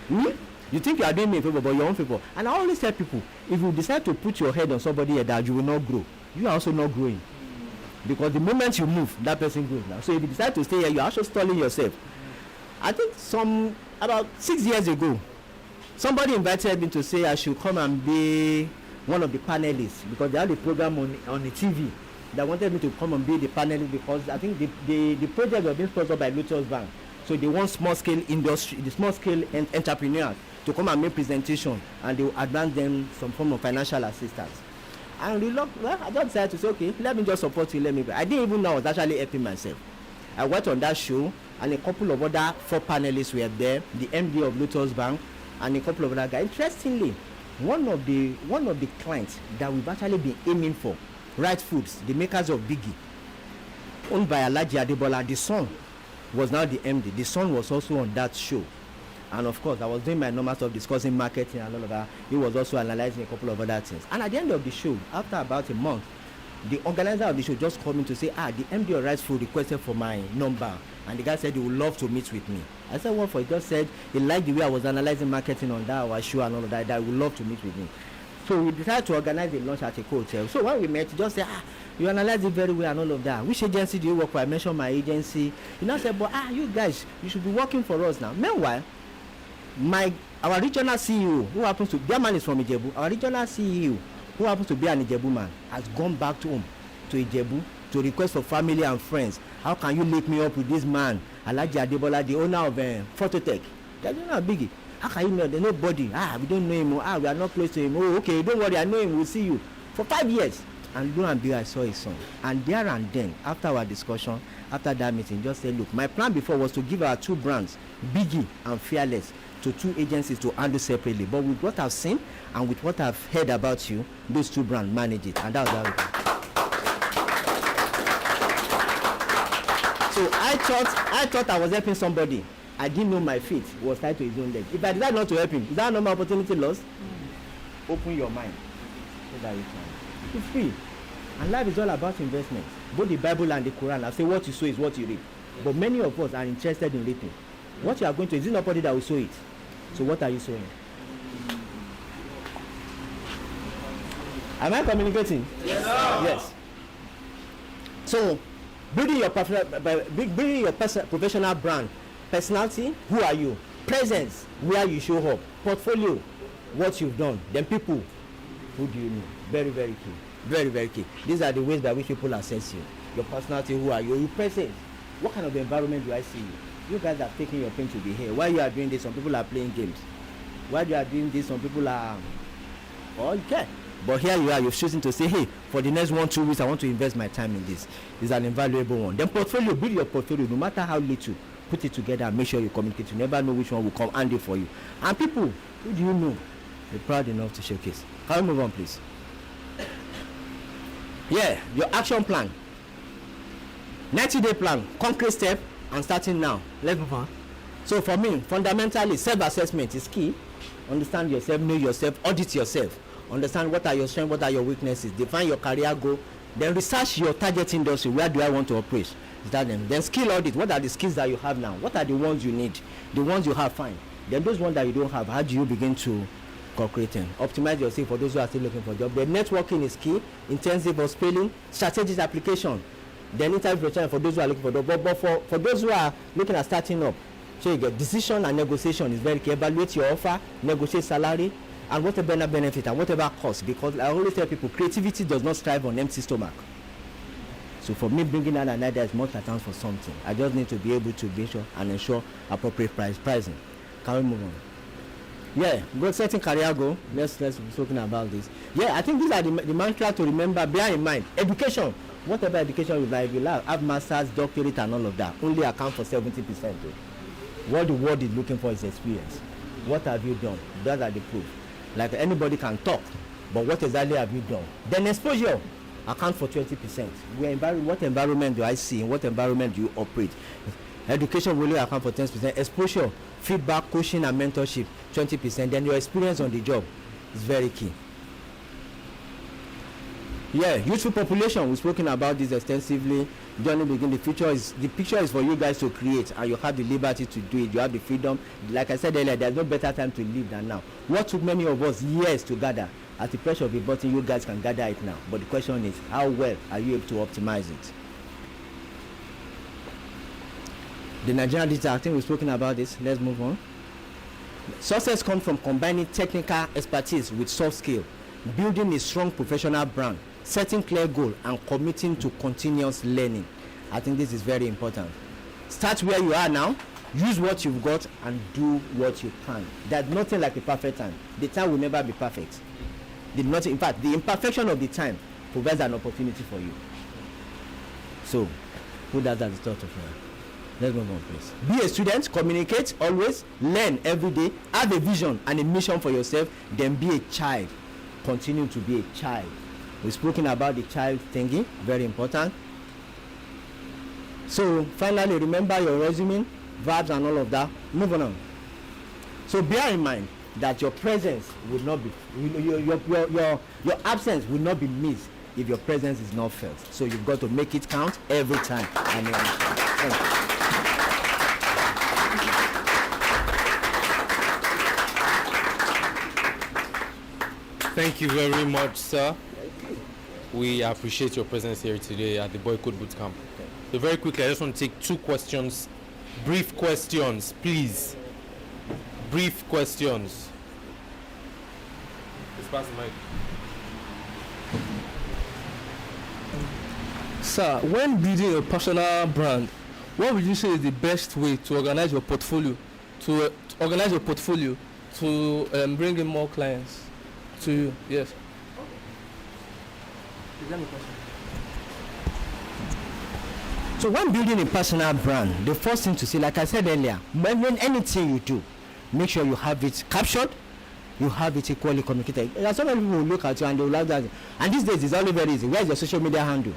You think you are doing me a favor, but your own favor. And I always tell people, if you decide to put your head on somebody here that you will not grow, you are also not growing. Because the moment you move, that person grows now. So if you decide to stay here, you are also stalling yourself. I think about 6 years ago, somebody invited me to say I should come and be one of the panelists because they had a program on the TV that wanted me to come and be the panelist because I think the project was being sponsored by Lotus Bank. So they want small scale entrepreneurs to come and make presentation and they will advance them some form of financial assistance. And I just decided to say, okay, let me just support you, I didn't even know I was actually helping myself. I went on that show and a couple of other 4 panelists were there, the MD of Lotus Bank and a couple of other guys. Interestingly, one of the clients that we've actually been aiming for, Right Foods, the makers of Biggie, owned by Alhaji Adebola, the son was now the MD. The son was also on that show. And of course, I was doing my normal stuff, discussing marketing and all of that. He was also analyzing a couple of other things. And at the end of the show, after about a month, the organizer of the show just called me to say, the MD of Rice Food requested for my number. And the guy said he would love to meet with me. I said, what for? He just said he liked the way I was analyzing marketing on our show and all of that, that he would love to meet with me. So we decided to organize a lunch at a hotel. So when we met, he just said, you analyze it very well and all of that. Which agency do you work for? I mentioned my agency. He now said, but you guys, you should be working for us now. Meanwhile, our regional CEO, who happens to their man is from Ijebu, our regional CEO, who happens to be an Ijebu man, has gone back to home to Ijebu to request for family and friends. How can you link me up with this man, Alhaji Adebola, the owner of Phototech? That's not biggie. How can you know? There's nobody. We don't know him. We are not close to him. Oh, okay, don't worry, I know him. We'll see you. For 5 years. And lo and behold, I saw his son. And there and then, after our discussion, after that meeting, just said, look, my plan before was to give our 2 brands, Biggie and Fearless, to 2 agencies to handle separately. But with what I've seen and with what I've heard about you, those 2 brands manage it. And that was how. So I thought I was helping somebody. I didn't know my feet was tied to his own leg. If I decided not to help him, is that a normal opportunity lost? Open your mind so that you can. It's free. And life is all about investment. Both the Bible and the Quran, I say what you sow is what you reap. But many of us are interested in reaping. What you are going to, is it nobody that will sow it? So what are you sowing? Am I communicating? Yes, sir. Yes. So, building your professional brand, personality, who are you? Presence, where you show up. Portfolio, what you've done. Then people, who do you know? Very, very key. Very, very key. These are the ways by which people assess you. Your personality, who are you? Your presence. What kind of environment do I see you? You guys are taking your pain to be here. While you are doing this, some people are playing games. While you are doing this, some people are okay. But here you are, you're choosing to say, hey, for the next 1-2 weeks, I want to invest my time in this. It's an invaluable one. Then portfolio, build your portfolio, no matter how little, put it together and make sure you communicate. You never know which one will come handy for you. And people, who do you know? You're proud enough to showcase. Can we move on, please? Yeah, your action plan. 90-day plan, concrete step, and starting now. Let's move on. So for me, fundamentally, self-assessment is key. Understand yourself, know yourself, audit yourself. Understand what are your strengths, what are your weaknesses. Define your career goal. Then research your target industry. Where do I want to operate? Is that them? Then skill audit. What are the skills that you have now? What are the ones you need? The ones you have, fine. Then those ones that you don't have, how do you begin to co-create them? Optimize yourself for those who are still looking for a job. The networking is key. Intensive or spelling. Strategic application. Then interview preparation for those who are looking for a job. But for those who are looking at starting up, so you get decision and negotiation is very key. Evaluate your offer, negotiate salary, and whatever benefit and whatever cost. Because I always tell people, creativity does not strive on empty stomach. So for me, bringing out an idea is more accounts for something. I just need to be able to be sure and ensure appropriate pricing. Can we move on? Yeah, goal setting, career goal. Let's be talking about this. Yeah, I think these are the mantra to remember. Bear in mind, education. Whatever education you like, you have masters, doctorate, and all of that. Only account for 70%. What the world is looking for is experience. What have you done? Those are the proof. Like anybody can talk, but what exactly have you done? Then exposure account for 20%. What environment do I see? In what environment do you operate? Education will only account for 10%. Exposure, feedback, coaching, and mentorship 20%. Then your experience on the job is very key. Yeah, youthful population, we've spoken about this extensively. Journey begin. The picture is for you guys to create, and you have the liberty to do it. You have the freedom. Like I said earlier, there's no better time to live than now. What took many of us years to gather, at the pressure of a button, you guys can gather it now. But the question is, how well are you able to optimize it? The Nigerian digital, I think we've spoken about this. Let's move on. Success comes from combining technical expertise with soft skill, building a strong professional brand, setting clear goal, and committing to continuous learning. I think this is very important. Start where you are now, use what you've got, and do what you can. There's nothing like a perfect time. The time will never be perfect. In fact, the imperfection of the time provides an opportunity for you. So, put that as the thought of you. Let's move on, please. Be a student, communicate always, learn every day, have a vision and a mission for yourself, then be a child. Continue to be a child. We've spoken about the child thingy, very important. So finally, remember your resume, verbs, and all of that. Moving on. So bear in mind that your presence would not be, your absence will not be missed if your presence is not felt. So you've got to make it count every time. Thank you very much, sir. We appreciate your presence here today at the BoyCode Bootcamp. So very quickly, I just want to take 2 questions. Brief questions, please. Brief questions. Let's pass the mic. Sir, when building a personal brand, what would you say is the best way to organize your portfolio? to bring in more clients to you. Yes. Is there any question? So when building a personal brand, the first thing to see, like I said earlier, when anything you do, make sure you have it captured, you have it equally communicated. There are so many people who look at you and they will like that. And these days it's only very easy. Where's your social media handle?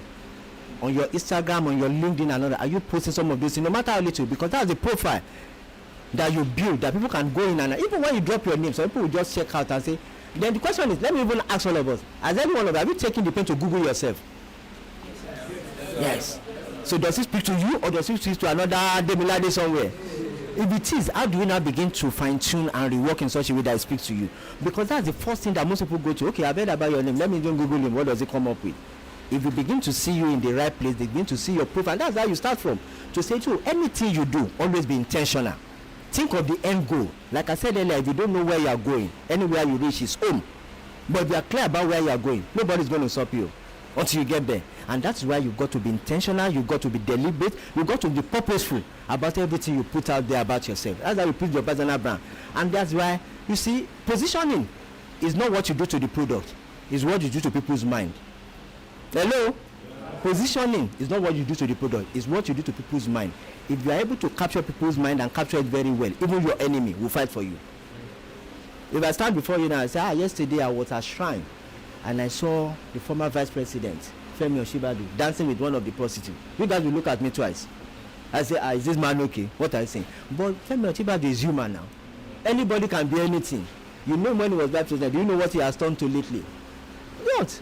On your Instagram, on your LinkedIn and all that. Are you posting some of these, no matter how little? Because that's the profile that you build, that people can go in and even when you drop your name, some people will just check out and say. Then the question is, let me even ask all of us, has any one of you, have you taken the pen to Google yourself? Yes. So does it speak to you or does it speak to another Demilade somewhere? If it is, how do you now begin to fine-tune and rework in such a way that it speaks to you? Because that's the first thing that most people go to. Okay, I've heard about your name. Let me just Google him. What does it come up with? If you begin to see you in the right place, they begin to see your profile. That's how you start from. To say to anything you do, always be intentional. Think of the end goal. Like I said earlier, if you don't know where you are going, anywhere you reach is home. But if you are clear about where you are going, nobody's going to stop you until you get there. And that's why you've got to be intentional, you've got to be deliberate, you've got to be purposeful about everything you put out there about yourself. That's how you put your personal brand. And that's why, you see, positioning is not what you do to the product, it's what you do to people's mind. Hello? Positioning is not what you do to the product, it's what you do to people's mind. If you are able to capture people's mind and capture it very well, even your enemy will fight for you. If I stand before you now and say, yesterday I was at Shrine and I saw the former vice president, Femi Oshibadu, dancing with one of the prostitutes. You guys will look at me twice. I say, is this man okay? What are you saying? But Femi Oshibadu is human now. Anybody can be anything. You know when he was vice president, do you know what he has done to lately? What?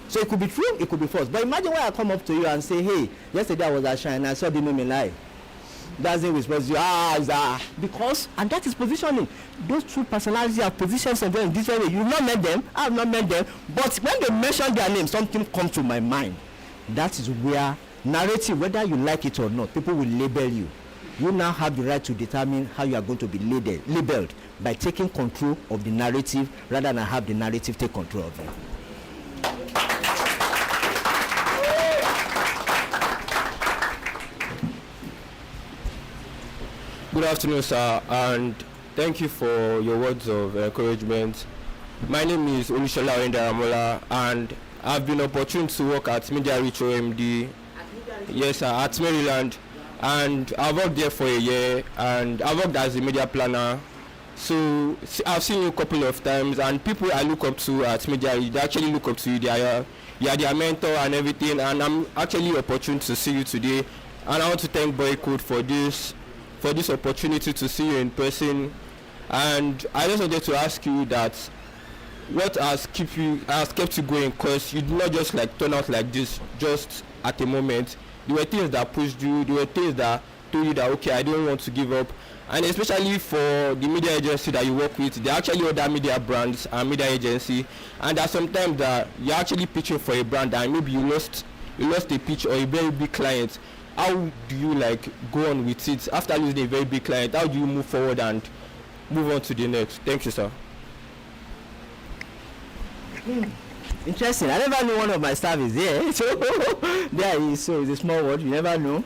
So it could be true, it could be false. But imagine when I come up to you and say, hey, yesterday I was at Shrine and I saw the name in live. That's it, we're supposed to because, and that is positioning. Those two personalities have positioned themselves in different way. You've not met them, I have not met them, but when they mention their name, something comes to my mind. That is where narrative, whether you like it or not, people will label you. You now have the right to determine how you are going to be labeled by taking control of the narrative rather than have the narrative take control of you. Good afternoon, sir, and thank you for your words of encouragement. My name is Olushola Oyendaramola, and I've been opportune to work at Media Reach OMD. Yes, sir, at Maryland, and I worked there for a year, and I worked as a media planner. So I've seen you a couple of times, and people I look up to at Media Reach, they actually look up to you. You are their mentor and everything, and I'm actually opportune to see you today, and I want to thank BoyCode for this opportunity to see you in person. And I just wanted to ask you that what has kept you going, because you did not just like turn out like this just at a moment. There were things that pushed you, there were things that told you that okay, I don't want to give up. And especially for the media agency that you work with, there are actually other media brands and media agency, and there sometimes that you're actually pitching for a brand and maybe you lost a pitch or a very big client. How do you like go on with it after losing a very big client? How do you move forward and move on to the next? Thank you, sir. Interesting. I never knew one of my staff is there. So there is. So it's a small word. You never know.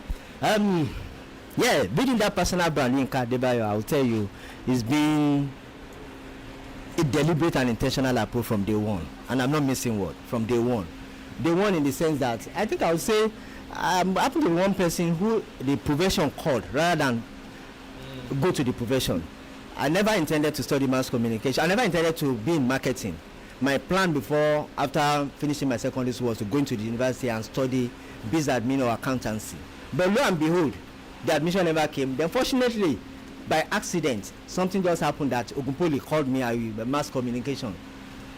Yeah, building that personal brand in Kadebayo, I will tell you, it's been a deliberate and intentional approach from day one. And I'm not missing word from day one. Day one in the sense that I think I would say I happen to be one person who the profession called rather than go to the profession. I never intended to study mass communication. I never intended to be in marketing. My plan before, after finishing my secondary school, was to go into the university and study business admin or accountancy. But lo and behold, the admission never came. Then fortunately, by accident, something just happened that Ogunpoli called me mass communication.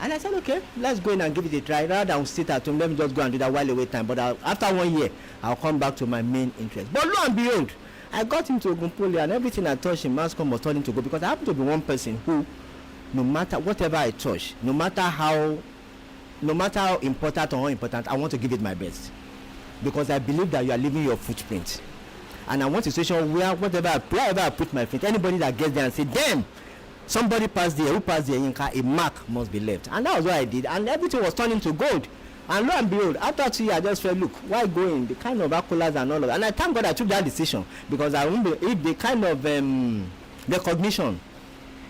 And I said, okay, let's go in and give it a try. Rather than sit at home, let me just go and do that while away time. But after 1 year, I'll come back to my main interest. But lo and behold, I got into Ogunpoli and everything I touched in mass comm was turning to go, because I happen to be one person who, no matter whatever I touch, no matter how important or unimportant, I want to give it my best. Because I believe that you are leaving your footprint. And I want a situation where wherever I put my feet, anybody that gets there and say, damn, somebody passed there, who passed there, a mark must be left. And that was what I did. And everything was turning to gold. And lo and behold, after 2 years, I just felt, look, why going? The kind of accolades and all of that. And I thank God I took that decision, because I remember if the kind of recognition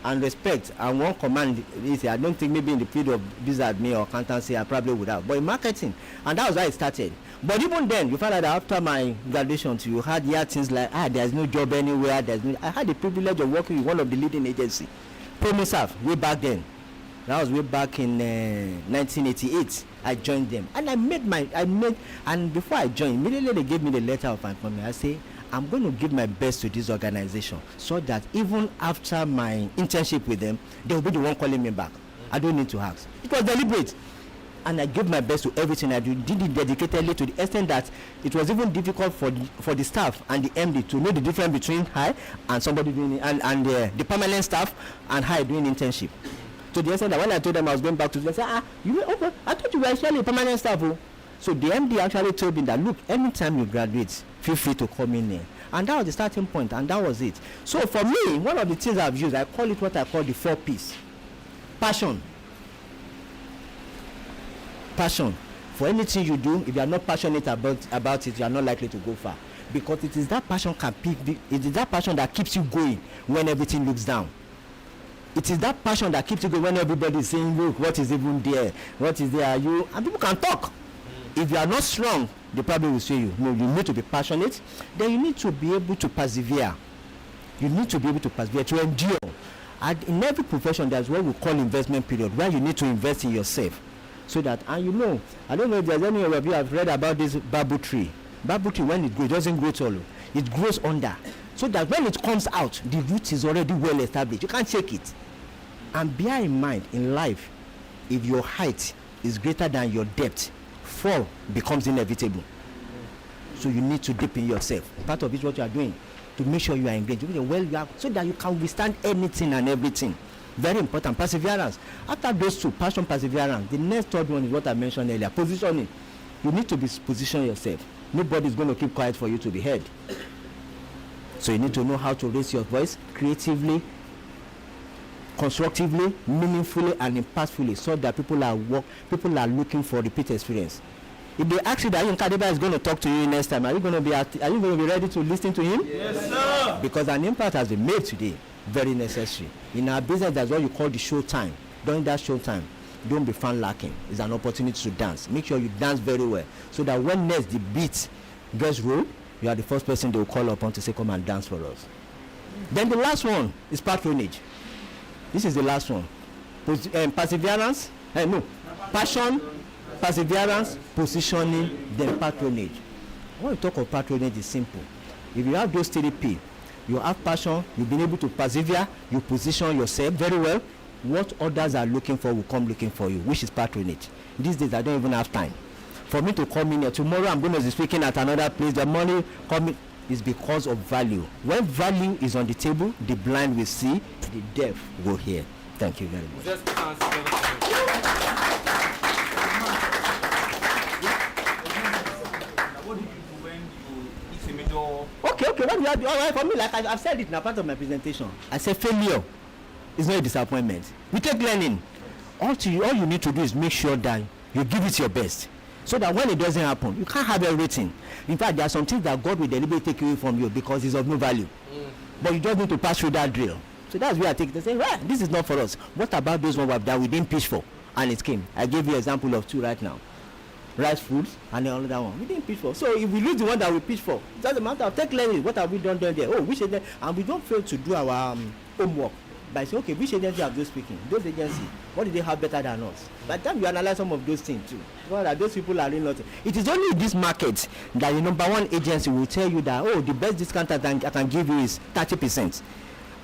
and respect and one command is, I don't think maybe in the field of business admin or accountancy I probably would have, but in marketing, and that was how it started. But even then, you find out that after my graduation, you had things like, there's no job anywhere. I had the privilege of working with one of the leading agency, ProMoServe, way back then. That was way back in 1988. I joined them, and and before I joined, immediately they gave me the letter of appointment. I say, I'm going to give my best to this organization so that even after my internship with them, they will be the one calling me back. I don't need to ask. It was deliberate. And I gave my best to everything I did it dedicatedly, to the extent that it was even difficult for the staff and the MD to know the difference between I and somebody doing it, and the permanent staff and I doing internship. To the extent that when I told them I was going back to them, they said, okay, I thought you were actually a permanent staff. Oh. So the MD actually told me that, look, anytime you graduate, feel free to come in here. And that was the starting point, and that was it. So for me, one of the things I've used, I call it what I call the 4 P's. Passion. Passion. For anything you do, if you are not passionate about it, you are not likely to go far, because it is that passion that keeps you going when everything looks down. It is that passion that keeps you going when everybody is saying, look, what is even there, what is there, and people can talk. If you are not strong, they probably will say you need to be passionate. Then you need to be able to persevere. You need to be able to persevere, to endure. And in every profession, there's what we call investment period, where you need to invest in yourself. So that, and I don't know if there's any of you have read about this bamboo tree. Bamboo tree, when it grows, it doesn't grow tall. It grows under. So that when it comes out, the root is already well established. You can't shake it. And bear in mind, in life, if your height is greater than your depth, fall becomes inevitable. So you need to deepen yourself. Part of it is what you are doing to make sure you are engaged. So that you can withstand anything and everything. Very important. Perseverance. After those two, passion, perseverance, the next third one is what I mentioned earlier, positioning. You need to position yourself. Nobody is going to keep quiet for you to be heard. So you need to know how to raise your voice creatively, constructively, meaningfully, and impactfully, so that people are looking for repeat experience. If they ask you that Kadeba is going to talk to you next time, are you going to be ready to listen to him? Yes, sir. Because an impact has been made today. Very necessary. In our business, that's what you call the show time. During that show time, don't be found lacking. It's an opportunity to dance. Make sure you dance very well, so that when next the beat gets rolled, you are the first person they will call upon to say, come and dance for us. Then the last one is patronage. This is the last one. Perseverance. Passion, perseverance, positioning, then patronage. When we talk of patronage, is simple. If you have those 3 P, you have passion, you've been able to persevere, you position yourself very well, what others are looking for will come looking for you, which is patronage. These days I don't even have time for me to come in here. Tomorrow I'm going to be speaking at another place. The money coming is because of value. When value is on the table, the blind will see, the deaf will hear. Thank you very much. What do you do when you eat a major? Okay, what do you have? All right, for me, like I've said it in a part of my presentation. I said failure is not a disappointment. We take learning. All you need to do is make sure that you give it your best, so that when it doesn't happen, you can't have everything. In fact, there are some things that God will deliberately take away from you because it's of no value. But you just need to pass through that drill. So that's where I take it. They say, well, this is not for us. What about those ones that we didn't pitch for and it came? I gave you an example of 2 right now. Rice foods and the other one we didn't pitch for. So if we lose the one that we pitch for, it doesn't matter. Take learning. What have we done there? Oh, which agency? And we don't fail to do our homework by saying, okay, which agency have those speaking? Those agencies, what do they have better than us? By the time you analyze some of those things too, well, those people are really nothing. It is only in this market that the number 1 agency will tell you that, oh, the best discount I can give you is 30%.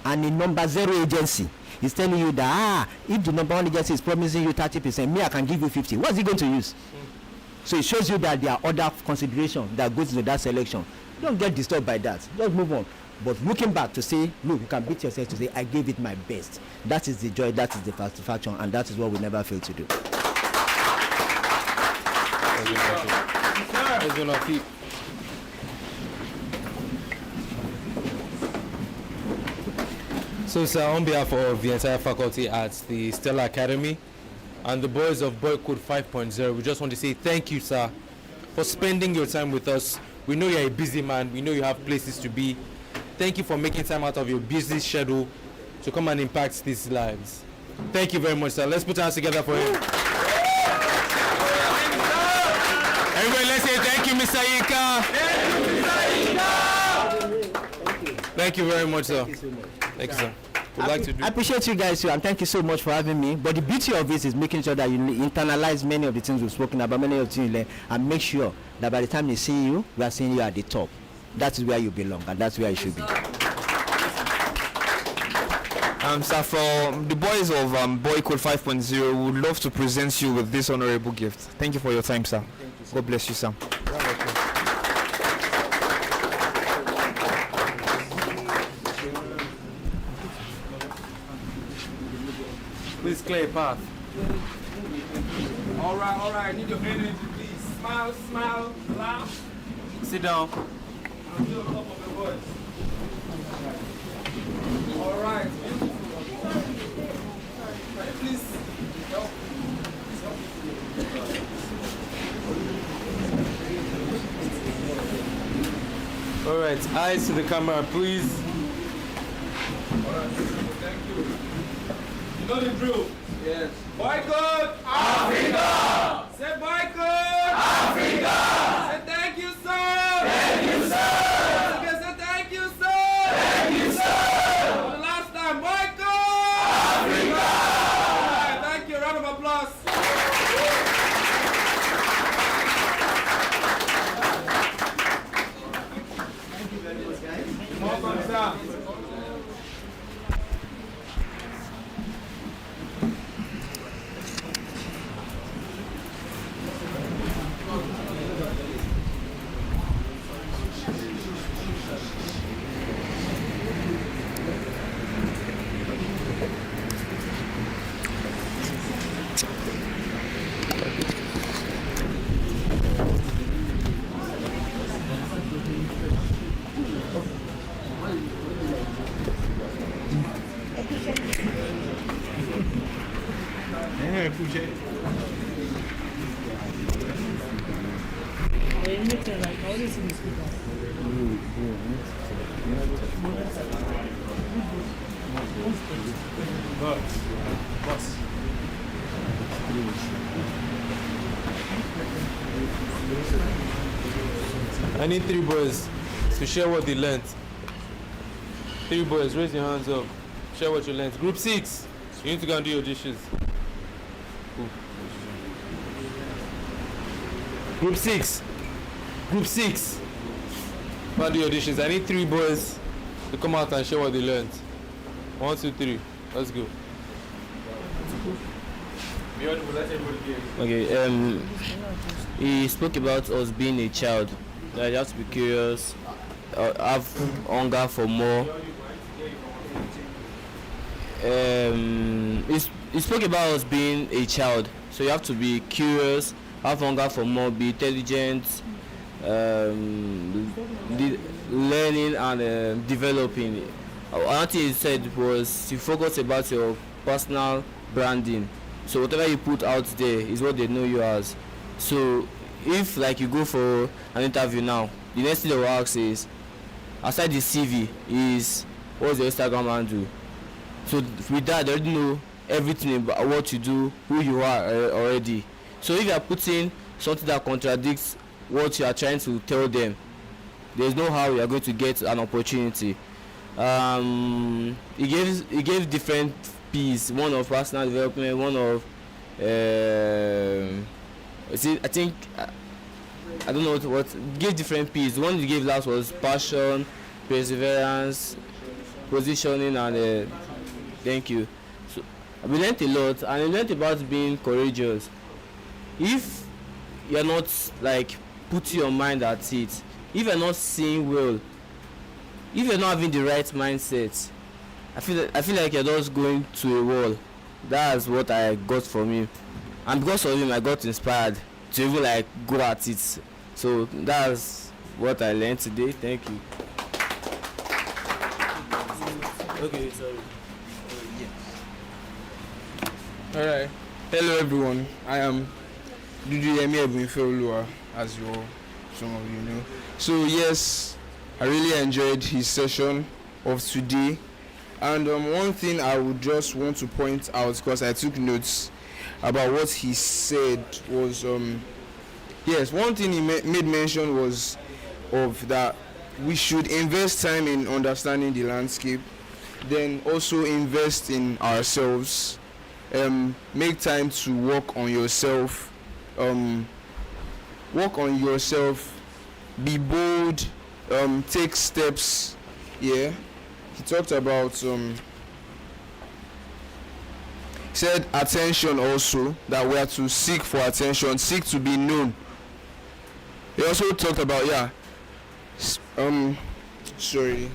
And the number 0 agency is telling you that, if the number 1 agency is promising you 30%, me, I can give you 50. What's he going to use? So it shows you that there are other considerations that goes into that selection. Don't get disturbed by that. Just move on. But looking back to say, look, you can beat yourself to say, I gave it my best. That is the joy, that is the satisfaction, and that is what we never fail to do. So, sir, on behalf of the entire faculty at the Stella Academy and the boys of BoyCode 5.0, we just want to say thank you, sir, for spending your time with us. We know you're a busy man. We know you have places to be. Thank you for making time out of your busy schedule to come and impact these lives. Thank you very much, sir. Let's put our hands together for him. Everybody, let's say thank you, Mr. Ika. Thank you very much, sir. Thank you, sir. I appreciate you guys too, and thank you so much for having me. But the beauty of this is making sure that you internalize many of the things we've spoken about, many of the things you learn, and make sure that by the time they see you, we are seeing you at the top. That is where you belong, and that's where you should be. Sir, from the boys of BoyCode 5.0, we would love to present you with this honorable gift. Thank you for your time, sir. God bless you, sir. Please clear a path. All right. Need your energy, please. Smile, laugh. Sit down. And feel the top of your voice. All right. Please. All right, eyes to the camera, please. All right. Thank you. You know the drill. Yes. BoyCode Africa. Say BoyCode Africa. Say thank you, sir. Thank you, sir. Okay, say thank you, sir. Thank you, sir. For the last time, BoyCode Africa. All right, thank you. Round of applause. Thank you very much, guys. Welcome, sir. I need 3 boys to share what they learned. 3 boys, raise your hands up. Share what you learned. Group 6, you need to go and do your dishes. Group 6. Go and do your dishes. I need 3 boys to come out and share what they learned. 1, 2, 3. Let's go. Okay, he spoke about us being a child. That you have to be curious, have hunger for more. He spoke about us being a child, so you have to be curious, have hunger for more, be intelligent, learning and developing. Another thing he said was to focus about your personal branding. So whatever you put out there is what they know you as. So if like you go for an interview now, the next thing they will ask is, aside the CV, is what's your Instagram handle? So with that, they already know everything about what you do, who you are already. So if you are putting something that contradicts what you are trying to tell them, there's no how you are going to get an opportunity. He gave different P's, one of personal development, one of I don't know what gave different P's. The one he gave last was passion, perseverance, positioning, and thank you. So we learned a lot, and we learned about being courageous. If you're not like putting your mind at it, if you're not seeing well, if you're not having the right mindset, I feel like you're just going to a wall. That's what I got from him, and because of him I got inspired to even like go at it. So that's what I learned today. Thank you. Okay, sorry. Alright. Hello everyone. I am Duduyemi Ebunifeoluwa, as some of you know. So yes, I really enjoyed his session of today. And one thing I would just want to point out, because I took notes about what he said, was yes, one thing he made mention was of that we should invest time in understanding the landscape, then also invest in ourselves, make time to work on yourself, be bold, take steps. Yeah, he talked about said attention also, that we are to seek for attention, seek to be known. He also talked about sorry.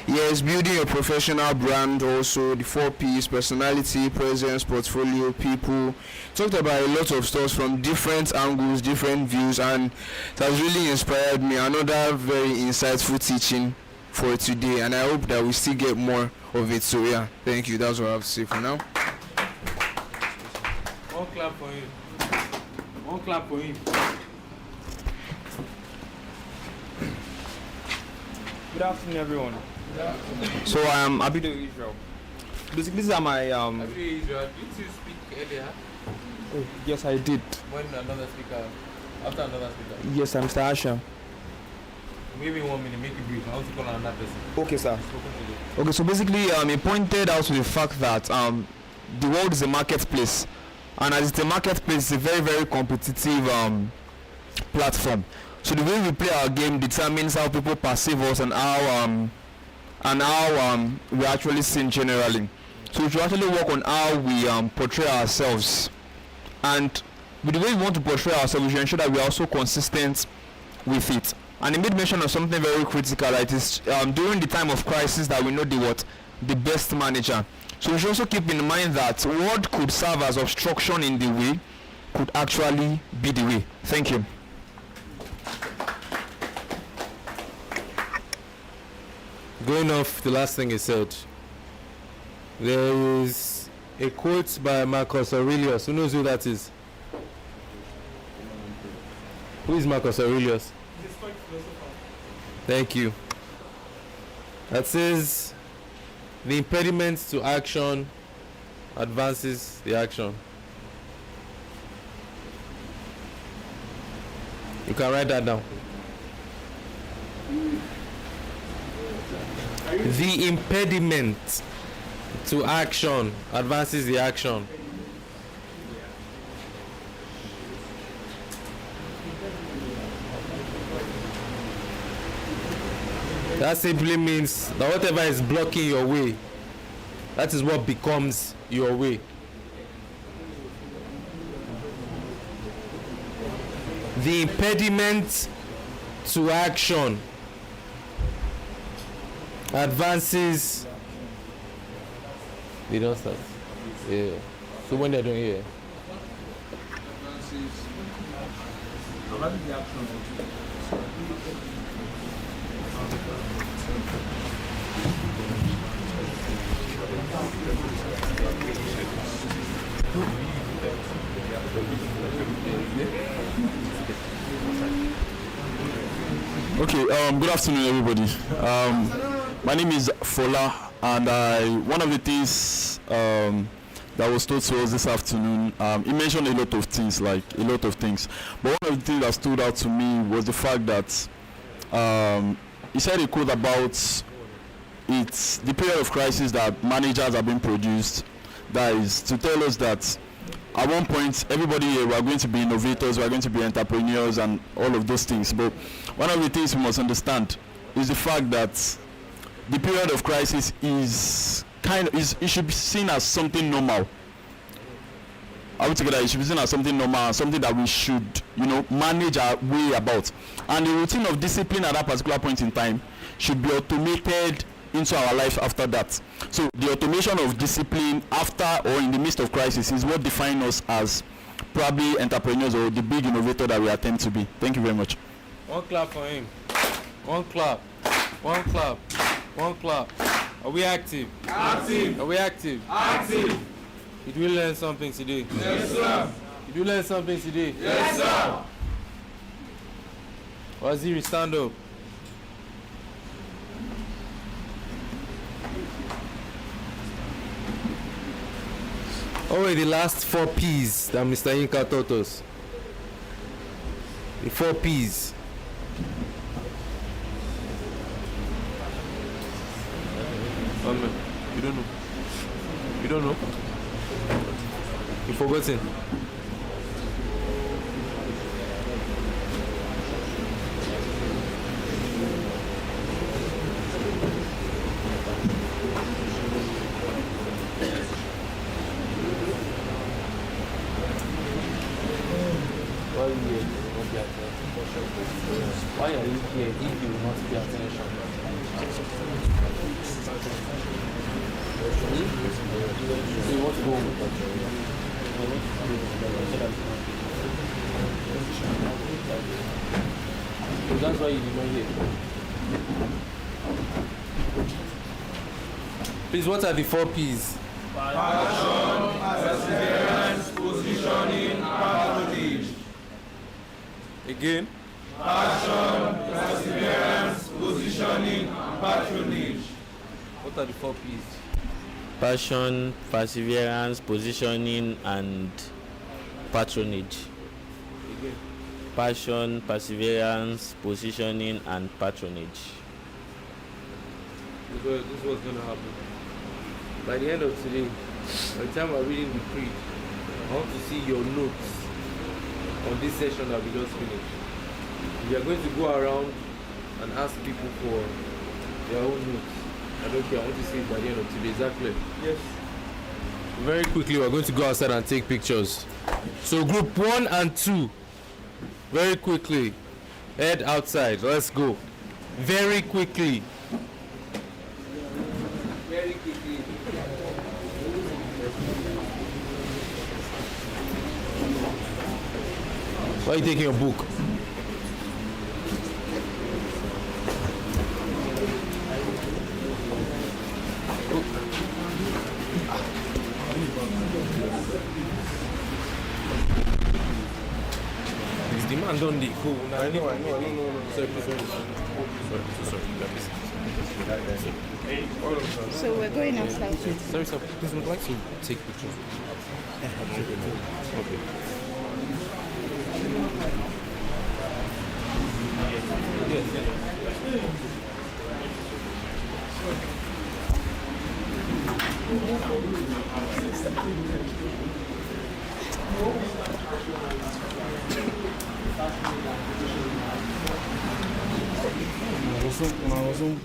Yes, building a professional brand, also the 4 P's: personality, presence, portfolio, people. Talked about a lot of stuff from different angles, different views, and it has really inspired me. Another very insightful teaching for today, and I hope that we still get more of it. So yeah, thank you. That's what I have to say for now. One clap for him. One clap for him. Good afternoon, everyone. So I am Abido Israel. Basically, these are my Israel, did you speak earlier? Oh, yes, I did. When another speaker, after another speaker? Yes, I'm Mr. Asha. Maybe 1 minute, make it brief. I want to call another person. Okay, sir. Okay, so basically, he pointed out to the fact that the world is a marketplace, and as it's a marketplace, it's a very, very competitive platform. So the way we play our game determines how people perceive us and how we're actually seen generally. So we should actually work on how we portray ourselves, and with the way we want to portray ourselves, we should ensure that we are also consistent with it. And he made mention of something very critical, that it is during the time of crisis that we know the best manager. So we should also keep in mind that what could serve as obstruction in the way could actually be the way. Thank you. Going off the last thing he said, there is a quote by Marcus Aurelius. Who knows who that is? Who is Marcus Aurelius? Thank you. That says, the impediment to action advances the action. You can write that down. The impediment to action advances the action. That simply means that whatever is blocking your way, that is what becomes your way. The impediment to action advances. They don't start. Yeah. So when they're doing here. Okay, good afternoon, everybody. My name is Fola, and one of the things that was told to us this afternoon, he mentioned a lot of things, but one of the things that stood out to me was the fact that he said a quote about it's the period of crisis that managers are being produced. That is to tell us that at one point, everybody here, we are going to be innovators, we are going to be entrepreneurs and all of those things. But one of the things we must understand is the fact that the period of crisis is it should be seen as something normal. Are we together? It should be seen as something normal, something that we should, manage our way about. And the routine of discipline at that particular point in time should be automated into our life after that. So the automation of discipline after or in the midst of crisis is what defines us as probably entrepreneurs or the big innovator that we attempt to be. Thank you very much. One clap for him. One clap. One clap. One clap. Are we active? Active. Are we active? Active. Did we learn something today? Yes, sir. Did you learn something today? Yes, sir. Waziri, stand up. Oh, wait, the last 4 P's that Mr. Inka taught us. The 4 P's. You don't know. You don't know? You forgotten? Why are you here if you will not pay attention? So you want to go so that's why you did not hear. Please, what are the 4 P's? Passion, perseverance, positioning, patronage. Again? Passion, perseverance, positioning, and patronage. What are the 4 P's? Passion, perseverance, positioning, and patronage. Again? Passion, perseverance, positioning, and patronage. Because this is what's going to happen. By the end of today, by the time we're reading the creed, I want to see your notes on this session that we just finished. We are going to go around and ask people for their own notes. I don't care, I want to see it by the end of today. Is that clear? Yes. Very quickly, we're going to go outside and take pictures. So group 1 and 2, very quickly, head outside. Let's go. Very quickly. Very quickly. Why are you taking your book? Is the man done the cool? I know. Sorry. So we're going outside. Sorry, sir. Please, would like to take pictures. Okay. I wasn't